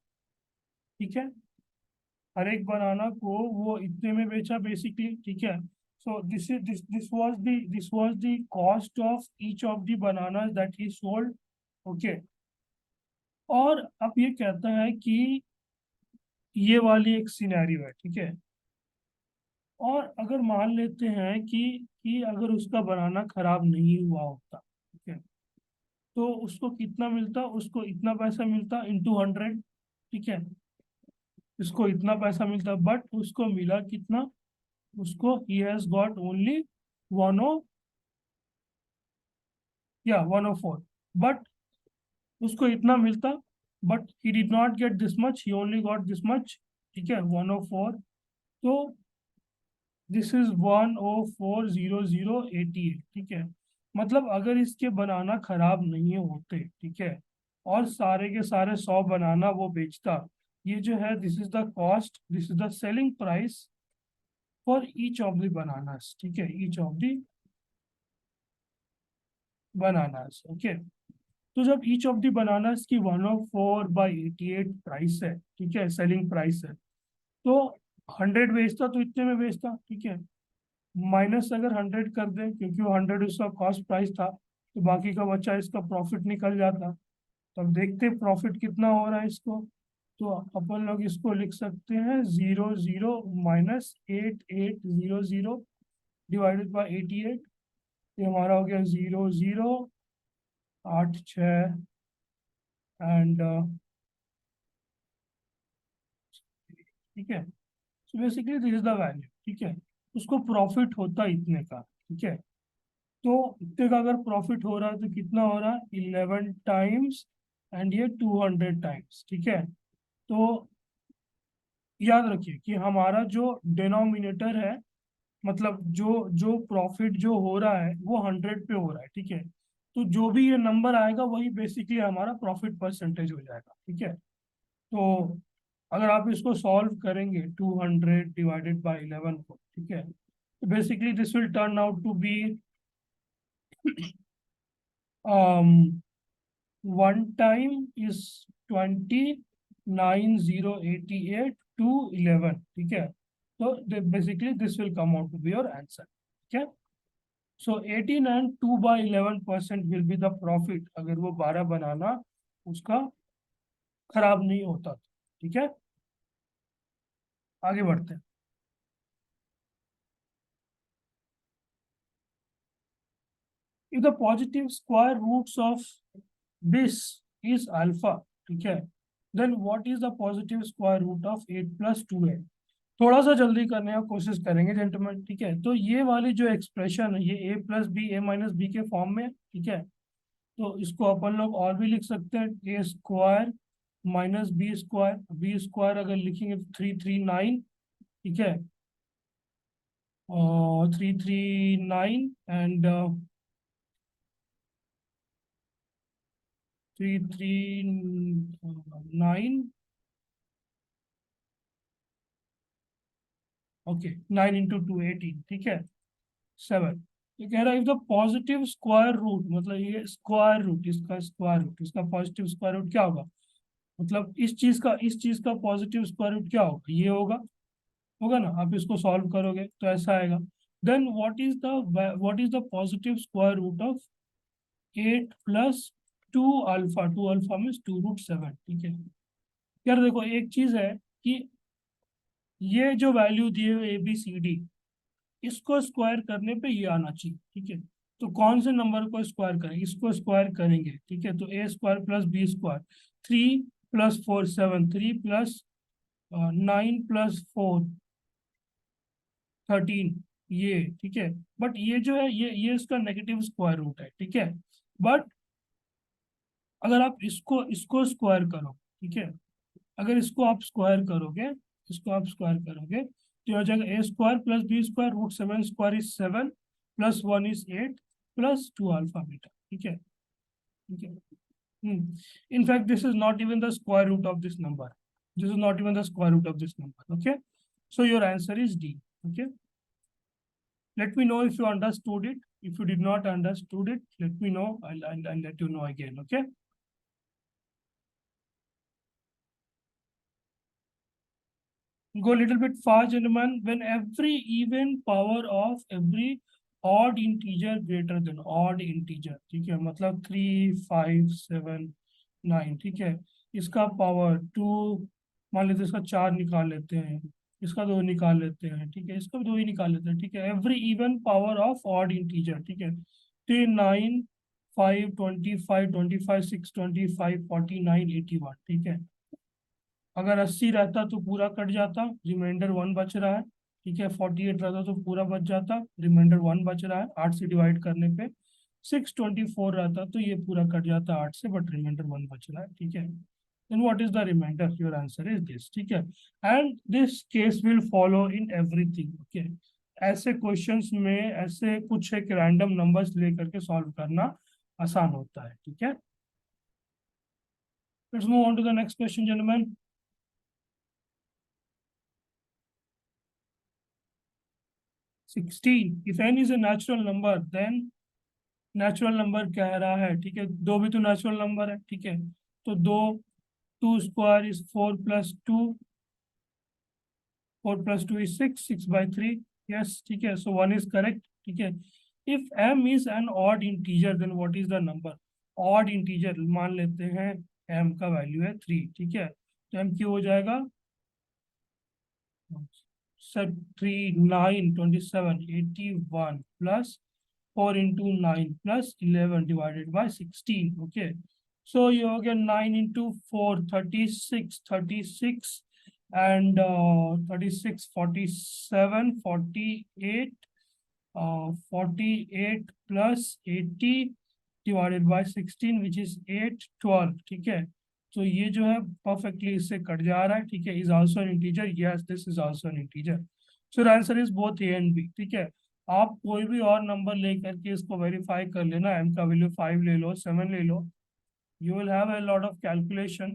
ठीक है, हर एक बनाना को वो इतने में बेचा बेसिकली। ठीक है, so this was the cost of each of the banana that he sold. Okay, और अब ये कहता है कि ये वाली एक सिनेरियो है। ठीक है, और अगर मान लेते हैं कि अगर उसका बनाना खराब नहीं हुआ होता, ठीक है, तो उसको कितना मिलता? उसको इतना पैसा मिलता इंटू 100। ठीक है, इसको इतना पैसा मिलता, बट उसको मिला कितना? उसको ही हैज गॉट ओनली 10, या 104, बट उसको इतना मिलता, but he did not get this much, he only got this much. ठीक है, 104, तो दिस इज 104,088। ठीक है, मतलब अगर इसके बनाना खराब नहीं होते, ठीक है, और सारे के सारे 100 बनाना वो बेचता, ये जो है this is the cost, this is the selling price for each of the bananas. ठीक है, each of the bananas. Okay, तो जब ईच ऑफ द बनानास की 104/88 प्राइस है, ठीक है, सेलिंग प्राइस है, तो 100 बेचता तो इतने में बेचता। ठीक है, माइनस अगर 100 कर दे, क्योंकि वो 100 उसका कॉस्ट प्राइस था, तो बाकी का बच्चा इसका प्रॉफिट निकल जाता। तब देखते प्रॉफिट कितना हो रहा है इसको। तो अपन लोग इसको लिख सकते हैं 00 - 8800 डिवाइडेड बाई 88। ये हमारा हो गया 0086 एंड, ठीक है, so basically this is the value. ठीक है, उसको प्रॉफिट होता इतने का। ठीक है, तो इतने का अगर प्रॉफिट हो रहा है तो कितना हो रहा है? 11 टाइम्स, एंड ये 200 टाइम्स। ठीक है, तो याद रखिए कि हमारा जो डिनोमिनेटर है, मतलब जो जो प्रॉफिट जो हो रहा है वो 100 पे हो रहा है। ठीक है, तो जो भी ये नंबर आएगा वही बेसिकली हमारा प्रॉफिट परसेंटेज हो जाएगा। ठीक है, तो अगर आप इसको सॉल्व करेंगे 200 डिवाइडेड बाई 11 को, ठीक है, तो basically this will turn out to be one time is 29,088 to 11। ठीक है, तो basically this will come out to be your answer. ठीक है, so 18 and 2/11% will be the profit, अगर वो 12 बनाना उसका खराब नहीं होता। ठीक है, आगे बढ़ते हैं। If the positive square roots of this is alpha, ठीक है, then what is the positive square root of 8 + 2a? थोड़ा सा जल्दी करने का कोशिश करेंगे जेंटलमैन। ठीक है, तो ये वाली जो एक्सप्रेशन है ये a+b के फॉर्म में है। ठीक है, तो इसको अपन लोग और भी लिख सकते हैं, a² - b² अगर लिखेंगे तो 339। ठीक है, और 339 एंड 339। ओके, 9 × 2 18। ठीक है, 7। ये कह रहा है if the positive square root, मतलब ये स्क्वायर रूट, इसका स्क्वायर रूट, इसका पॉजिटिव स्क्वायर रूट क्या होगा, मतलब इस चीज का पॉजिटिव स्क्वायर रूट क्या होगा, ये होगा, होगा ना। आप इसको सॉल्व करोगे तो ऐसा आएगा। Then what is the positive square root of 8 + 2 alpha, 2 alpha means 2√7, ठीक है। यार देखो एक चीज है कि ये जो वैल्यू दिए हुए ABCD, इसको स्क्वायर करने पे ये आना चाहिए, ठीक है। तो कौन से नंबर को स्क्वायर करेंगे, इसको स्क्वायर करेंगे, ठीक है। तो A² + B², 3 + 4 7, 3 + 9 + 4 13, ये ठीक है। बट ये जो है ये इसका नेगेटिव स्क्वायर रूट है, ठीक है। बट अगर आप इसको इसको स्क्वायर करो, ठीक है, अगर इसको आप स्क्वायर करोगे तो ये हो जाएगा A² + B²√7² is 7, +1 is 8, +2 alpha beta, ठीक है, ठीक है। In fact, this is not even the square root of this number. This is not even the square root of this number. Okay. So your answer is D. Okay. Let me know if you understood it. If you did not understood it, let me know. I'll let you know again. Okay. Go a little bit fast, gentlemen. When every even power of every odd integer greater than odd integer, ठीक है, मतलब 3 5 7 9, ठीक है, इसका power 2, मान लेते हैं, इसका 4 निकाल लेते हैं, इसका 2 निकाल लेते हैं, ठीक है, इसका भी 2 ही निकाल लेते हैं, ठीक है। Every even power of odd integer, ठीक है, 3 9 5 25 25 6 25 49 81, ठीक है। अगर 80 रहता तो पूरा कट जाता, रिमाइंडर 1 बच रहा है, ठीक है। 48 रहता तो पूरा बच जाता, रिमाइंडर 1 बच रहा है 8 से डिवाइड करने पे। 624 रहता तो ये पूरा कट जाता 8 से, बट रिमाइंडर 1 बच रहा है, ठीक है। Then what is the remainder, your answer is this, ठीक है। And this case will follow in everything, okay. ऐसे क्वेश्चंस में ऐसे कुछ एक रैंडम नंबर्स लेकर के सॉल्व करना आसान होता है, ठीक है। Let's move on to the next question, gentleman. 16, if n is a natural number then, natural number कह रहा है, ठीक है, दो भी तो नेचुरल नंबर है, ठीक है। तो दो, 2² इज 4 + 2, 4 + 2 इज 6, 6/3, यस, ठीक है। सो 1 इज करेक्ट, ठीक है। If m is an odd integer then what is the number, odd integer मान लेते हैं, m का वैल्यू है 3, ठीक है। तो m क्यों हो जाएगा, sir 3 9 27 81 plus 4 into 9 plus 11 divided by 16, okay. So you get 9 into 4 36 36 and 36 47 48 48 plus 80 divided by 16 which is 8 12, ठीक है। तो ये जो है परफेक्टली इससे कट जा रहा है, ठीक है। Is also an integer, yes this is also an integer. So answer is both A and B, ठीक है। आप कोई भी और नंबर लेकर के इसको वेरीफाई कर लेना, m का वैल्यू 5 ले लो, 7 ले लो, you will have a lot of calculation,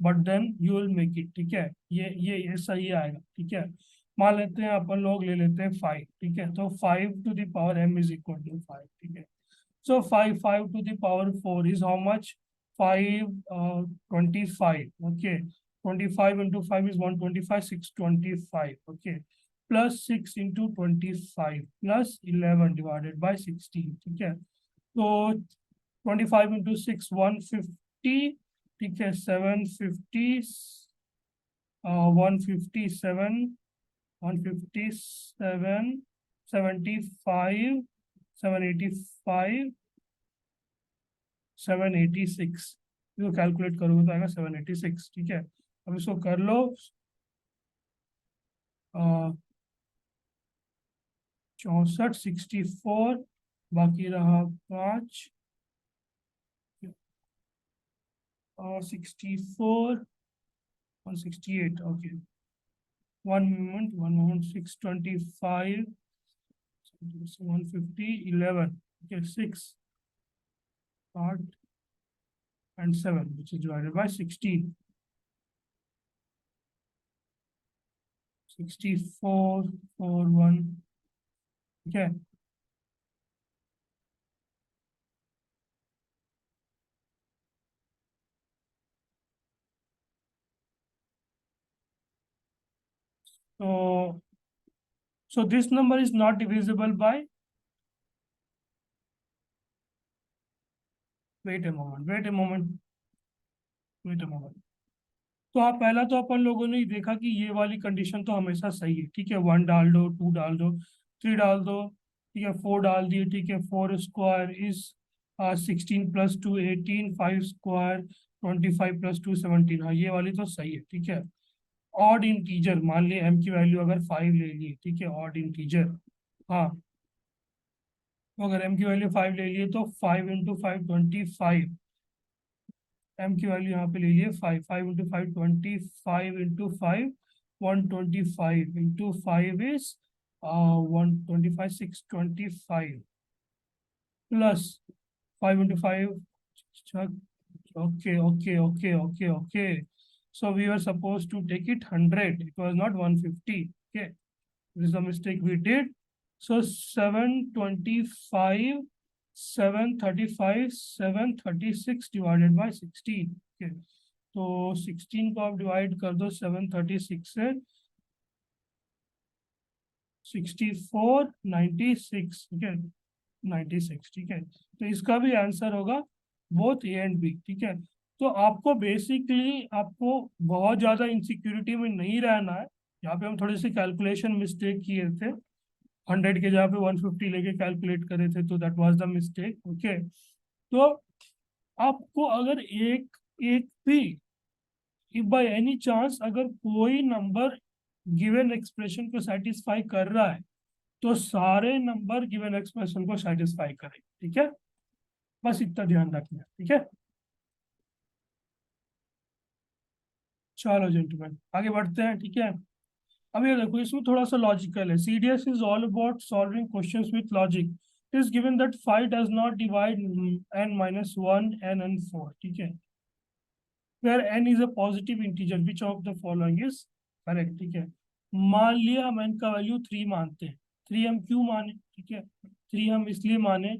but then you will make it, ठीक है। ये सही आएगा, ठीक है। मान लेते हैं अपन लोग ले लेते हैं 5, ठीक है। तो 5 to the power m is equal to 5, ठीक है। सो 5 to the power 4 is how much, 5 25, okay। 25 into 5 is 125, 625, okay, plus 6 into 25 plus 11 divided by 16, ठीक है। तो 25 into 6 150, ठीक है, 750, 157, 157, 75, 785, 786, इसको कैलकुलेट करोगे तो आएगा 786, ठीक है। अब इसको कर लो, 64 64, बाकी रहा 5 और 64 168, okay. 1 moment 625, 150, 11, okay, 6 8 and 7 which is divided by 16, 64 4 1, okay। So this number is not divisible by, wait a moment, wait a moment, wait a moment. तो आप पहला तो अपन लोगों ने ही देखा कि ये वाली कंडीशन तो हमेशा सही है, ठीक है। 1 डाल दो, 2 डाल दो, 3 डाल दो, ठीक है, 4 डाल दिए, ठीक है। 4 square is 16 plus 2 18, 5 square 25 plus 2 17। हाँ, ये वाली तो सही है, ठीक है। ऑड इंटीजर, मान लिया एम की वैल्यू अगर 5 ले ली, ठीक है, ऑड इंटीजर। हाँ, तो अगर एम की वैल्यू 5 ले लिए तो 5 इंटू 5 25। एम की वैल्यू यहाँ पे ले लिए 5, 5 into 5 25 into 5 125 into 5 is 125 625 plus 5 into 5। Okay. So we were supposed to take it 100. It was not 150. Okay. This is a mistake we did. So 725, 735, 736 divided by 16. Okay. तो 16 को आप divide कर दो 736 से, 64 96, ठीक है, 96, ठीक है। तो इसका भी आंसर होगा बोथ ए एंड बी, ठीक है। तो आपको बेसिकली आपको बहुत ज़्यादा इनसिक्योरिटी में नहीं रहना है। यहाँ पे हम थोड़ी सी कैलकुलेशन मिस्टेक किए थे, 100 के जगह पे 150 लेके कैलकुलेट करे थे, तो that was the mistake. Okay, तो आपको अगर एक एक भी, if by एनी चांस अगर कोई नंबर गिवन एक्सप्रेशन को सेटिस्फाई कर रहा है, तो सारे नंबर गिवन एक्सप्रेशन को सेटिस्फाई करें, ठीक है। बस इतना ध्यान रखना है, ठीक है। चलो जेंटलमैन, आगे बढ़ते हैं, ठीक है। अब ये देखो, इसमें थोड़ा सा लॉजिकल है। CDS is all about solving questions with logic. It is given that 5 does not divide n minus 1 and n 4, ठीक है। where n is a positive integer, which of the following is correct, ठीक है। मान लिया हम n का value 3 मानते हैं। 3 हम क्यों माने, ठीक है, 3 हम इसलिए माने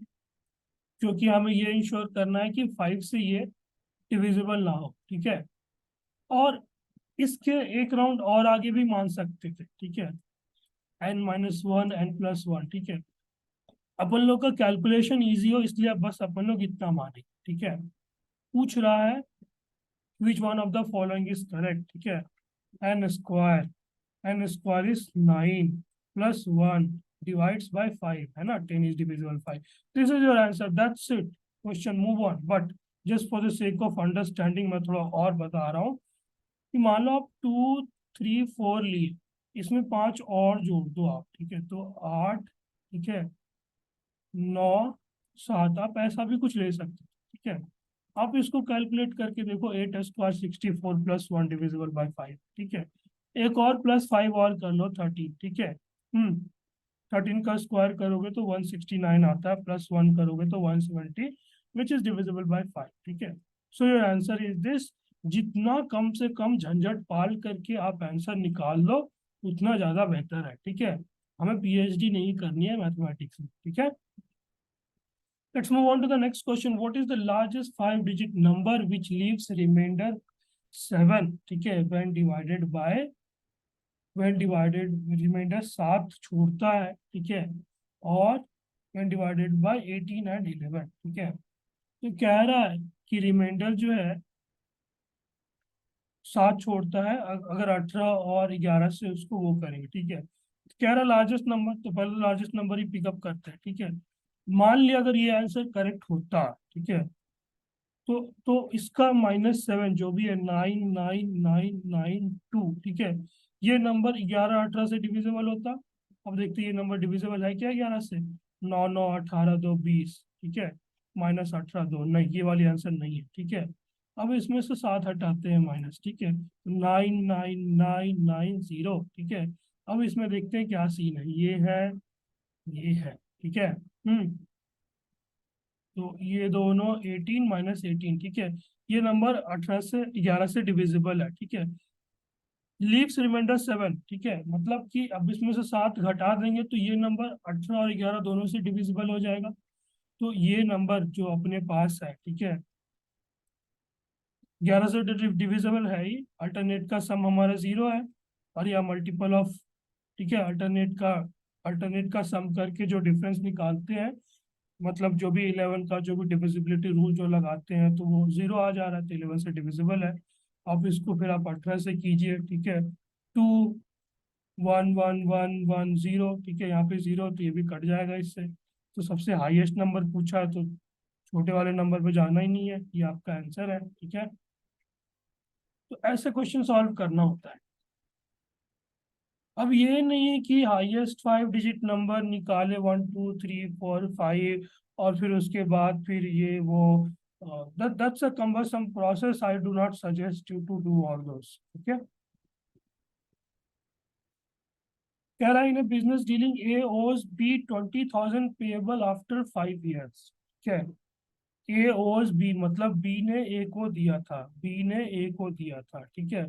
क्योंकि हमें ये इंश्योर करना है कि 5 से ये डिविजिबल ना हो, ठीक है। और इसके एक राउंड और आगे भी मान सकते थे, ठीक है, n माइनस 1 n प्लस 1, ठीक है। अपन लोग का कैलकुलेशन इजी हो इसलिए अब बस अपन लोग इतना माने, ठीक है। पूछ रहा है which one of the following is correct, ठीक है। N square is 9 plus 1 divides by 5, है ना, 10 is divisible 5। This is your answer, that's it. Question move on. But just for the sake of understanding मैं थोड़ा और बता रहा हूँ कि मान लो आप 2 3 4 लिए, इसमें 5 और जोड़ दो आप, ठीक है, तो 8, ठीक है, 9 7, आप ऐसा भी कुछ ले सकते हैं, ठीक है। आप इसको कैलकुलेट करके देखो, 8 स्क्वायर 64 प्लस 1 डिविजिबल बाय 5, ठीक है। एक और प्लस 5 और कर लो 13, ठीक है। 13 का स्क्वायर करोगे तो 169 आता है, प्लस 1 करोगे तो 170, विच इज डिविजिबल बाय 5, ठीक है। So your answer is this. जितना कम से कम झंझट पाल करके आप आंसर निकाल लो, उतना ज्यादा बेहतर है, ठीक है। हमें पीएचडी नहीं करनी है मैथमेटिक्स में, ठीक है। Let's move on to the next question. What is the largest 5-digit number which leaves remainder 7? ठीक है, when divided remainder 7 छूटता है, ठीक है, और when divided by 18 and 11, ठीक है। तो कह रहा है कि रिमाइंडर जो है 7 छोड़ता है, अगर 18 और 11 से उसको वो करेंगे, ठीक है। कह रहा लार्जेस्ट नंबर, तो पहले लार्जेस्ट नंबर ही पिकअप करते हैं, ठीक है। मान लिया अगर ये आंसर करेक्ट होता, ठीक है, तो इसका -7 जो भी है 99992, ठीक है, ये नंबर 11 18 से डिविजिबल होता। अब देखते हैं ये नंबर डिविजिबल है क्या 11 से। 9 9 18 2 20, ठीक है, -18 2, नहीं, ये वाली आंसर नहीं है, ठीक है। अब इसमें से 7 हटाते हैं माइनस, ठीक है, 99990, ठीक है। अब इसमें देखते हैं क्या सीन है, ये है, ठीक है। तो ये दोनों 18 माइनस 18, ठीक है, ये नंबर 18 से 11 से डिविजिबल है, ठीक है। लीव्स रिमाइंडर 7, ठीक है, मतलब कि अब इसमें से 7 घटा देंगे तो ये नंबर 18 और 11 दोनों से डिविजिबल हो जाएगा। तो ये नंबर जो अपने पास है, ठीक है, 11 से डिविजिबल है ही, अल्टरनेट का सम हमारा 0 है, और यह मल्टीपल ऑफ ठीक है। अल्टरनेट का सम करके जो डिफरेंस निकालते हैं, मतलब जो भी 11 का जो भी डिविजिबिलिटी रूल जो लगाते हैं, तो वो 0 आ जा रहा है, तो 11 से डिविजिबल है। अब इसको फिर आप 18 से कीजिए, ठीक है। 2 1 1 1 1 0, ठीक है, यहाँ पे 0 तो ये भी कट जाएगा इससे। तो सबसे हाईएस्ट नंबर पूछा है, तो छोटे वाले नंबर पे जाना ही नहीं है, ये आपका आंसर है, ठीक है। तो ऐसे क्वेश्चन सॉल्व करना होता है। अब ये नहीं है कि हाईएस्ट 5 डिजिट नंबर निकाले, 1 2 3 4 5, और फिर उसके बाद फिर ये वो, that's a cumbersome process. I do not suggest you to do all those. Okay. कह रहा है इन बिजनेस डीलिंग ए ओज बी 20,000 पेएबल आफ्टर 5 years। क्या है ए ओज बी, मतलब बी ने ए को दिया था, बी ने ए को दिया था, ठीक है।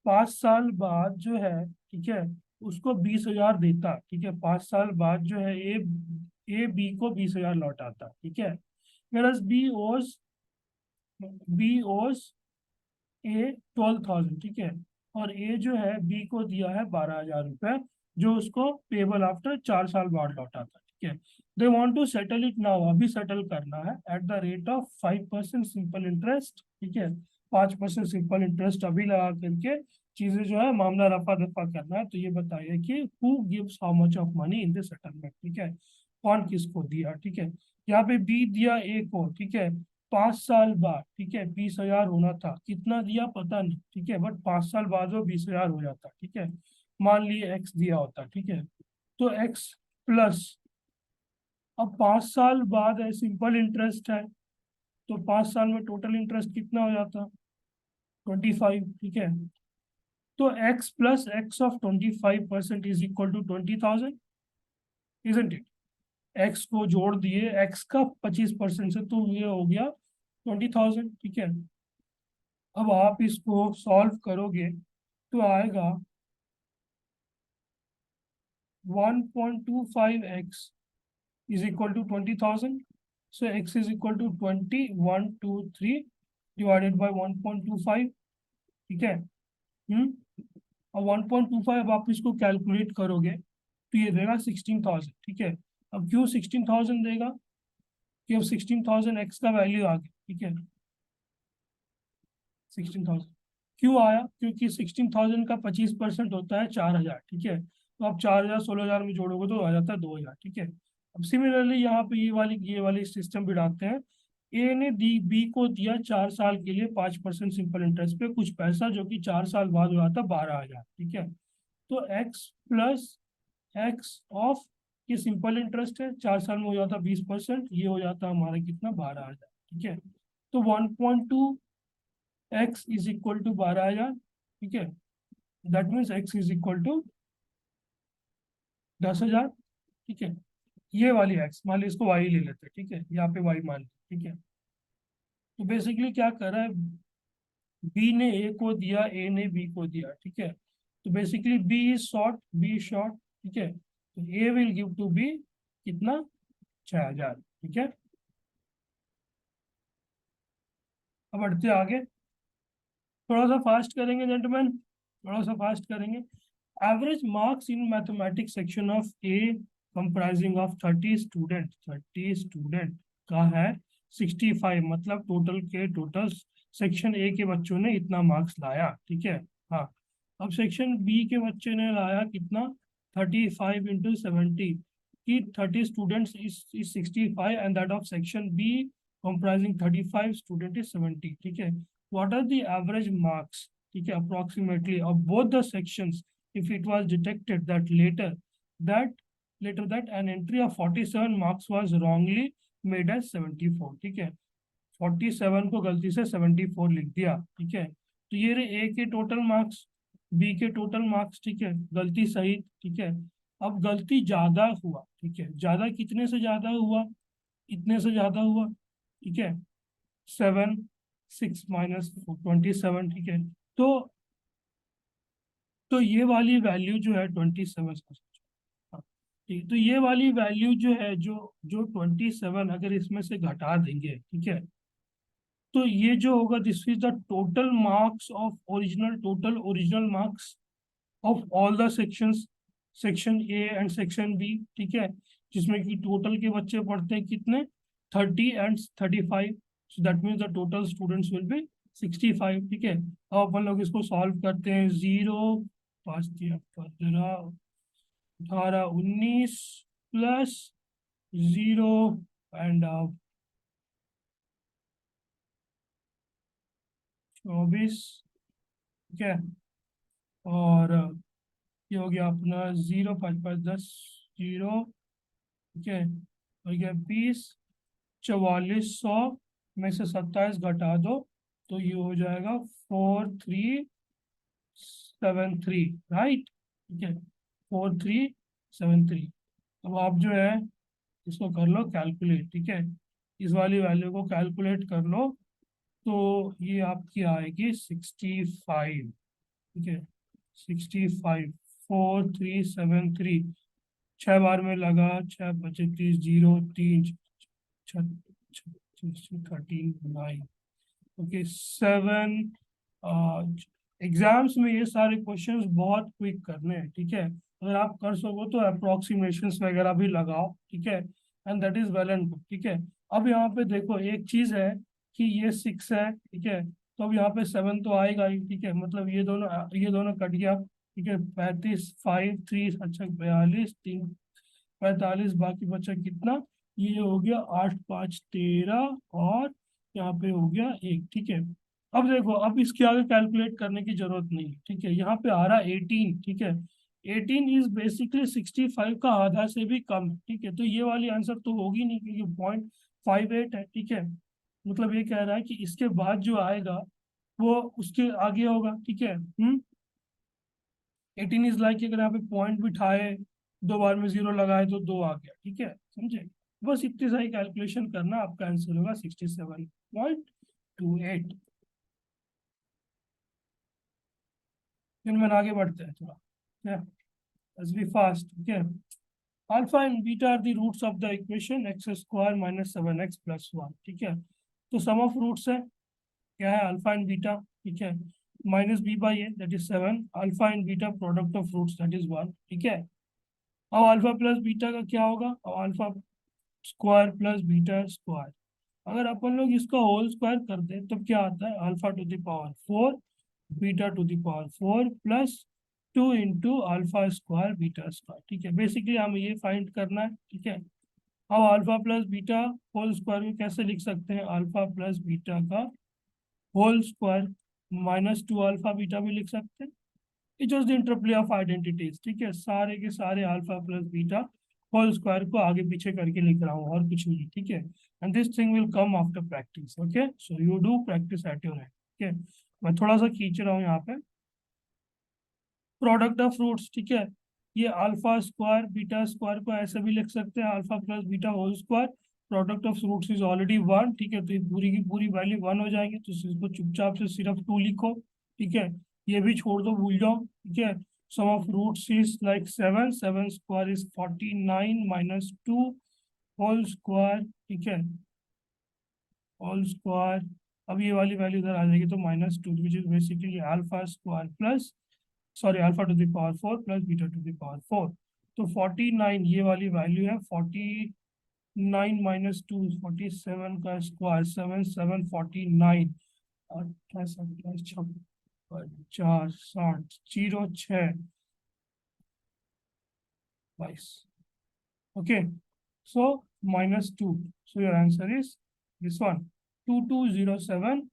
5 साल बाद जो है, ठीक है, उसको 20,000 देता, ठीक है। 5 साल बाद जो है ए बी को 20,000 लौटाता, ठीक है। whereas बी ओज ए 12,000, ठीक है। और ए जो है बी को दिया है 12,000 रुपए, जो उसको पेबल आफ्टर 4 साल बाद लौटा था, ठीक है। They want to settle it now, अभी सेटल करना है at the rate of 5% simple interest, ठीक है। 5% सिंपल इंटरेस्ट अभी लगा करके चीजें जो है मामला रफा दफा करना है। तो ये बताइए कि who gives how much of money in the settlement, ठीक है। कौन किसको दिया, ठीक है। यहाँ पे बी दिया ए को, ठीक है। 5 साल बाद, ठीक है, 20,000 होना था, कितना दिया पता नहीं, ठीक है, बट 5 साल बाद वो 20,000 हो जाता, ठीक है। मान लिए एक्स दिया होता, ठीक है। तो एक्स प्लस, अब 5 साल बाद है, सिंपल इंटरेस्ट है, तो 5 साल में टोटल इंटरेस्ट कितना हो जाता, 25, ठीक है। तो x plus x of 25% is equal to 20,000, isn't it. X को जोड़ दिए एक्स का 25% से, तो ये हो गया 20,000, ठीक है। अब आप इसको सॉल्व करोगे तो आएगा 1.25x is equal to 20,000। So x is equal to 20 1 2 3 divided by 1.25, ठीक है। और 1.25 अब आप इसको कैलकुलेट करोगे तो ये देगा 16,000, ठीक है। अब क्यों 16,000 देगा, कि अब 16,000 एक्स का वैल्यू आ गया, ठीक है। 16,000 क्यों आया, क्योंकि 16,000 का 25% होता है 4,000, ठीक है। तो आप 4,000 16,000 में जोड़ोगे तो आ जाता है 2,000, ठीक है। अब सिमिलरली यहाँ पे ये वाली सिस्टम बिठाते हैं। ए ने दी बी को दिया 4 साल के लिए 5% सिंपल इंटरेस्ट पे कुछ पैसा, जो कि 4 साल बाद हो जाता 12,000, ठीक है। तो एक्स प्लस एक्स ऑफ, ये सिंपल इंटरेस्ट है, 4 साल में हो जाता 20%, ये हो जाता हमारा कितना 12,000, ठीक है। तो 1.2 एक्स इज इक्वल टू 12,000, ठीक है। That means x is equal to 10,000, ठीक है। ये वाली एक्स मान ली, इसको वाई ले लेते हैं, ठीक है, यहाँ पे वाई मान ली, ठीक है। तो बेसिकली क्या कर रहा है, बी ने ए को दिया, ए ने बी को दिया, ठीक है। तो बेसिकली बी शॉर्ट, ठीक है। तो ए विल गिव टू बी कितना, 6,000, ठीक है। अब बढ़ते आगे, थोड़ा सा फास्ट करेंगे जेंटलमैन, थोड़ा सा फास्ट करेंगे। Average marks in mathematics section of A comprising of 30 student का है 65, मतलब टोटल सेक्शन ए के बच्चों ने इतना मार्क्स लाया, ठीक है। हाँ, अब सेक्शन बी के बच्चे ने लाया कितना, 35 × 70, कि 30 students is 65 and that of section B comprising 35 student is 70, ठीक है। What are the average marks, ठीक है, approximately of both the sections if it was detected that later that an entry of 47 marks was wrongly made as 74, ठीक है। 47 को गलती से 74 लिख दिया, ठीक है। तो ये रहे ए के टोटल मार्क्स, बी के टोटल मार्क्स, ठीक है, गलती सही, ठीक है। अब गलती ज्यादा हुआ, ठीक है, ज्यादा कितने से ज्यादा हुआ, इतने से ज्यादा हुआ, ठीक है। 7 6 - 27, ठीक है। तो ये वाली वैल्यू जो है 27, ठीक, तो ये वाली वैल्यू जो है, जो जो 27 अगर इसमें से घटा देंगे, ठीक है, तो ये जो होगा, this is the total marks of total original marks of all the sections. Section A and section B, ठीक है, जिसमें कि टोटल के बच्चे पढ़ते हैं कितने, 30 and 35, so that means the total students will be 65, ठीक है। अब अपन लोग इसको सॉल्व करते हैं। 0 5 15 18 19 प्लस 0 एंड 24, ठीक है, और ये हो गया अपना 0 5 5 10 0, ठीक है, हो गया 20, 4400 में से 27 घटा दो तो ये हो जाएगा 4373, राइट, ठीक है, 4373। अब आप जो है इसको कर लो कैलकुलेट, ठीक है, इस वाली वैल्यू को कैलकुलेट कर लो तो ये आपकी आएगी 65, ठीक है, 65, 4373, 6 बार में लगा, 6 25 जीरो 3 13 9, ओके 7। एग्जाम्स में ये सारे क्वेश्चंस बहुत क्विक करने हैं, ठीक है, अगर आप कर सको तो अप्रोक्सीमेशंस वगैरह भी लगाओ, ठीक है, and that is well and good, ठीक है। अब यहाँ पे देखो एक चीज है कि ये 6 है, ठीक है, तो अब यहाँ पे 7 तो आएगा ही, ठीक है, मतलब ये दोनों कट गया, ठीक है, 35 5 3, अच्छा 42 3 45, बाकी बचा कितना, ये हो गया 8 5 13, और यहाँ पे हो गया 1, ठीक है। अब देखो अब इसके आगे कैलकुलेट करने की जरूरत नहीं है, ठीक है, यहाँ पे आ रहा 18, ठीक है, 18 इज बेसिकली 65 का आधा से भी कम, ठीक है, तो ये वाली आंसर तो होगी नहीं क्योंकि 0.58 है, ठीक है, मतलब ये कह रहा है कि इसके बाद जो आएगा वो उसके आगे होगा, ठीक है। 18 इज लाइक, अगर यहाँ पे पॉइंट बिठाए, 2 बार में 0 लगाए तो 2 आ गया, ठीक है, समझे। बस इतनी सारी कैलकुलेशन करना, आपका आंसर होगा 67.28। फिर आगे बढ़ते हैं थोड़ा, ठीक है, let's be fast, ठीक है। Alpha and beta are the roots of the equation x square minus 7x+1, ठीक है, तो सम ऑफ रूट्स है, क्या है, अल्फा एंड बीटा, ठीक है, minus b by a that is 7, alpha and beta product of roots that is 1, ठीक है। अब अल्फा प्लस बीटा का क्या होगा, अब alpha square plus beta square, अगर अपन लोग इसका होल स्क्वायर कर दें तो क्या आता है, alpha two the power 4 beta two the power 4 plus 2 into alpha square beta square, ठीक है, बेसिकली हमें ये फाइंड करना है, ठीक है। अब alpha plus beta whole square को कैसे लिख सकते हैं, अल्फा प्लस बीटा का whole square minus 2 alpha beta भी लिख सकते हैं। It was the interplay of identities, ठीक है, सारे के सारे alpha plus beta whole square को आगे पीछे करके लिख रहा हूँ और कुछ नहीं, ठीक है, and this thing will come after practice, okay, so you do practice at your and, ठीक है। मैं थोड़ा सा खींच रहा हूँ यहाँ पे, प्रोडक्ट ऑफ फ्रूट्स, ठीक है, ये अल्फा स्क्वायर बीटा स्क्वायर को ऐसे भी लिख सकते हैं, alpha plus beta whole square, product of roots is already 1, ठीक है, तो ये पूरी की पूरी वैल्यू 1 हो जाएगी, तो इसको चुपचाप से सिर्फ 2 लिखो, ठीक है, ये भी छोड़ दो, भूल जाओ, ठीक है। Sum of roots is like 7, 7 square is 49 minus 2 whole square, ठीक है, होल स्क्वायर, अब ये वाली वैल्यू इधर आ जाएगी तो -2 which is basically alpha square plus, sorry, alpha two the power 4 plus beta two the power 4, तो 49 ये वाली वैल्यू है, 49 माइनस 2 47 का square, 7 7 49, 28 28 56 60 0 6 22, okay, so -2, so your answer is this one, 2207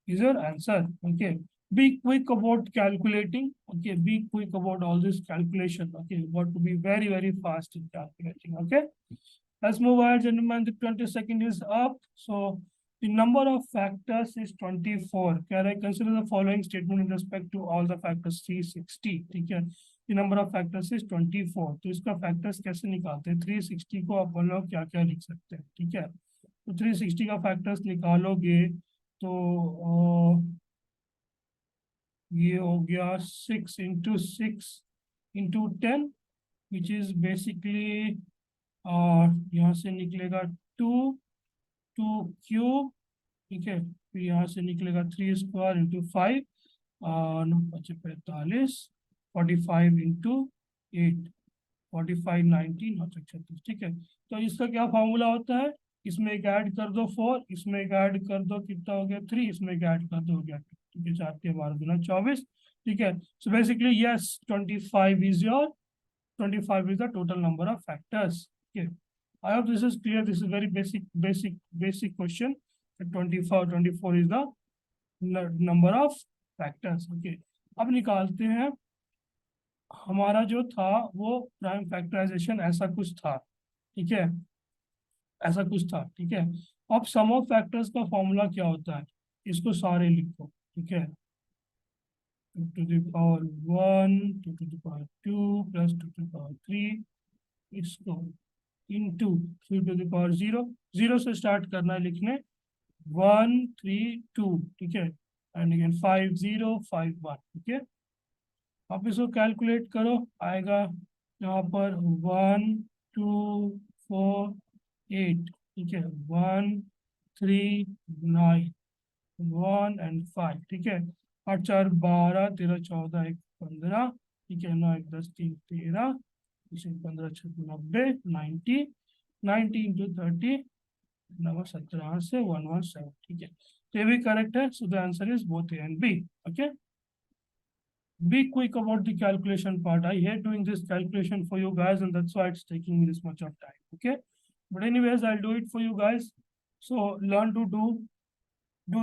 is your answer, okay. Be quick about calculating, okay, be quick about all this calculation, okay, you got to be very very fast in calculating, okay. Let's move ahead, gentlemen. The 22nd is up. So the number of factors is 24. Can I consider the following statement in respect to all the factors 360? ठीक है. The number of factors is 24. तो इसका factors कैसे निकालते हैं? 360 को आप बोलो क्या क्या लिख सकते हैं, ठीक है. तो 360 का factors निकालोगे तो ये हो गया 6 into 6 into 10, which is basically और यहाँ से निकलेगा 2 क्यूब, ठीक है, फिर यहाँ से निकलेगा 3 स्क्वायर इंटू 5 और 45 45 इंटू 8, 45 19 और 36, ठीक है। तो इसका क्या फॉर्मूला होता है, इसमें एक ऐड कर दो 4, इसमें एक ऐड कर दो, कितना हो गया 3, इसमें एक ऐड कर दो, हो गया 2, ठीक है। 4 के 12 गुना 24, ठीक है। So basically yes 25 is the total number of factors. Okay, I hope this is clear. This is very basic question. 24 is the number of factors. Okay, अब निकालते हैं। हमारा जो था वो प्राइम फैक्टराइजेशन ऐसा कुछ था, ठीक है, ऐसा कुछ था, ठीक है। अब सम ऑफ फैक्टर्स का फॉर्मूला क्या होता है, इसको सारे लिखो, ठीक है। 2 to the power 1, 2 to the power 2 plus 2 to the power 3, इसको इंटू 3 to the power 0, 0 से स्टार्ट करना है लिखने, 1 3 2, ठीक है, एंड अगेन 5 0 5 1, ठीक है। आप इसको कैलकुलेट करो, आएगा यहाँ पर 1 2 4 8, ठीक है, 1 3 9 1 एंड 5, ठीक है। 8 4 12 13 14 1 15, ठीक है, 9 1 10 3 13, 15 6 90 90, 90 इंटू 30 नंबर 17 से 117, ठीक है। तो ये भी करेक्ट है। So the answer is both A and B. Okay, be quick about the calculation part. I hate doing this calculation for you guys, and that's why it's taking me this much of time. Okay, but anyways, I'll do it for you guys. So learn to do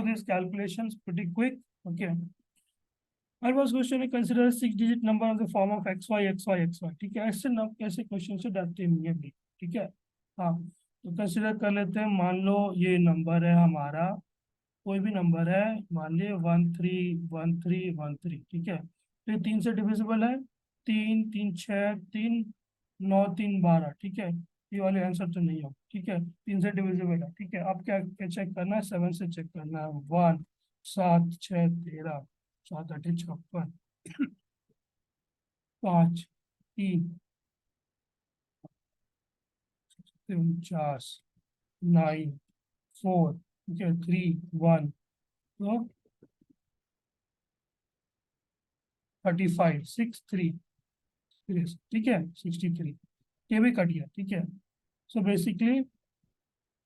these calculations pretty quick. Okay, our first question is consider a 6-digit number of the form of xy xy xy, ठीक है। ऐसे question से डरते नहीं है भी, ठीक है। हाँ, तो कंसिडर कर लेते हैं। मान लो ये नंबर है हमारा, कोई भी नंबर है, मान लिया 131313, ठीक है। तो ये 3 से डिविजिबल है, 3 3 6 3 9 3 12, ठीक है। ये वाले आंसर तो नहीं हो, ठीक है, 3 से डिविजिबल है, ठीक है। अब क्या क्या चेक करना है, 7 से चेक करना है, 1 7 6 13 7 8 56 5 3 49 9 4, ठीक है, 3 1, तो 35 6 3, ठीक है, 63, ये भी कट गया, ठीक है। सो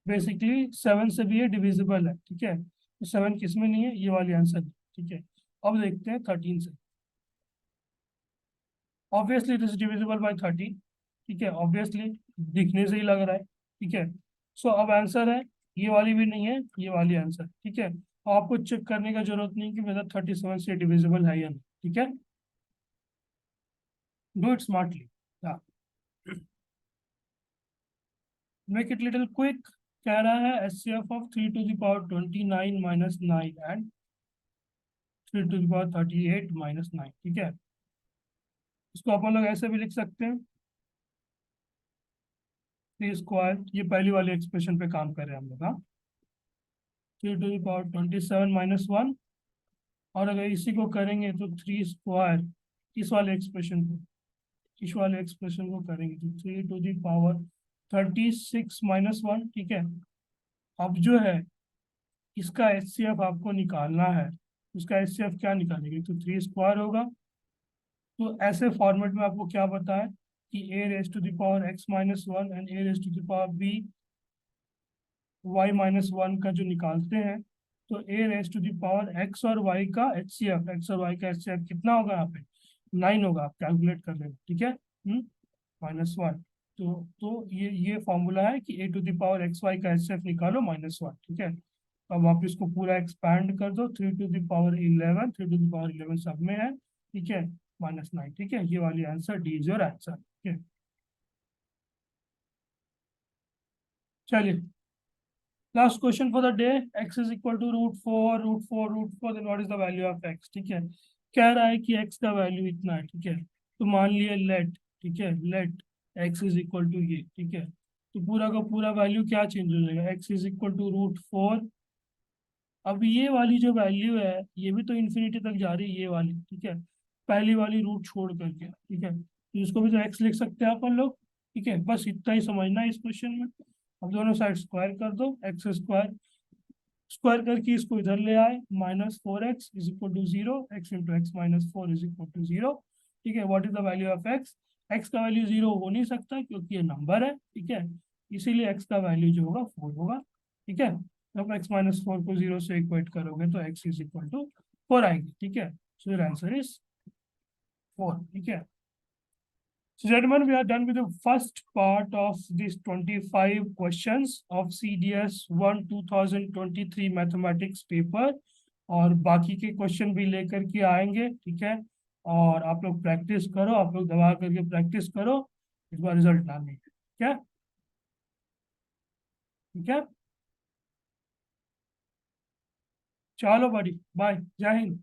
बेसिकली 7 से भी ये डिविजिबल है, ठीक है। तो 7 किस में नहीं है, ये वाली आंसर, ठीक है। अब देखते हैं 13 से। Obviously it is divisible by 13, ठीक है, ऑब्वियसली दिखने से ही लग रहा है, ठीक है। सो अब आंसर है, ये वाली भी नहीं है, ये वाली आंसर, ठीक है। आपको चेक करने का जरूरत नहीं कि वेदर 37 से डिविजिबल है या नहीं, ठीक है। Do it smartly, make it little quick. कह रहा है HCF of 3 to the power 29 minus 9 and 3 to the power 38 minus 9, ठीक है। इसको अपन लोग ऐसे भी लिख सकते हैं, 3 स्क्वायर, ये पहली वाली एक्सप्रेशन पे काम कर रहे हैं हम लोग, हाँ। 3 to the power 27 minus 1, और अगर इसी को करेंगे तो 3 स्क्वायर, इस वाले एक्सप्रेशन को करेंगे तो 3 to the power 36 minus 1, ठीक है। अब जो है इसका एचसीएफ आपको निकालना है, उसका एचसीएफ क्या निकालेंगे, तो 3 स्क्वायर होगा। तो ऐसे फॉर्मेट में आपको क्या पता है कि a raise to the power x minus 1 and a raise to the power b y minus 1 का जो निकालते हैं, तो a raise to the power x और y का एचसीएफ, कितना होगा यहाँ पे, 9 होगा। आप कैलकुलेट कर लेना, ठीक है, -1। तो ये फॉर्मूला है कि a to the power x y का एचसीएफ निकालो -1, ठीक है। अब आप इसको पूरा एक्सपैंड कर दो, 3 to the power 11, 3 to the power 11 सब में है, ठीक है, -9, ठीक है। ये वाली answer D is your answer, ठीक है। चलिए, last question for the day, x is equal to √4, then what is the value of x, ठीक है। कह रहा है कि x का वैल्यू इतना है, ठीक है। तो मान लिया लेट, ठीक है, let x is equal to ये, ठीक है। तो पूरा का पूरा वैल्यू क्या चेंज हो जाएगा, x इज इक्वल टू √4। अब ये वाली जो वैल्यू है ये भी तो इन्फिनिटी तक जा रही है, ये वाली, ठीक है, पहली वाली रूट छोड़ करके, ठीक है। तो इसको भी तो एक्स लिख सकते हैं अपन लोग, ठीक है। बस इतना ही समझना है इस क्वेश्चन में। अब दोनों साइड स्क्वायर कर दो, एक्स स्क्वायर, स्क्वायर करके इसको इधर ले आए, -4x is equal to 0, x into x minus 4 is equal to 0, ठीक है। What is the value of x, x का वैल्यू 0 हो नहीं सकता क्योंकि ये नंबर है, ठीक है, इसीलिए एक्स का वैल्यू जो होगा 4 होगा, ठीक है। जब एक्स माइनस 4 को 0 से इक्वेट करोगे तो एक्स इज इक्वल टू 4 आएगी, ठीक है। सो योर आंसर इज 4, ठीक है। So, gentlemen, we are done with the first part of these 25 questions of CDS 1 2023 mathematics paper, और बाकी के क्वेश्चन भी लेकर के आएंगे, ठीक है। और आप लोग प्रैक्टिस करो, आप लोग दबा करके प्रैक्टिस करो, इस बार रिजल्ट लाने हैं, क्या, ठीक है। चलो बड़ी, बाय, जय हिंद।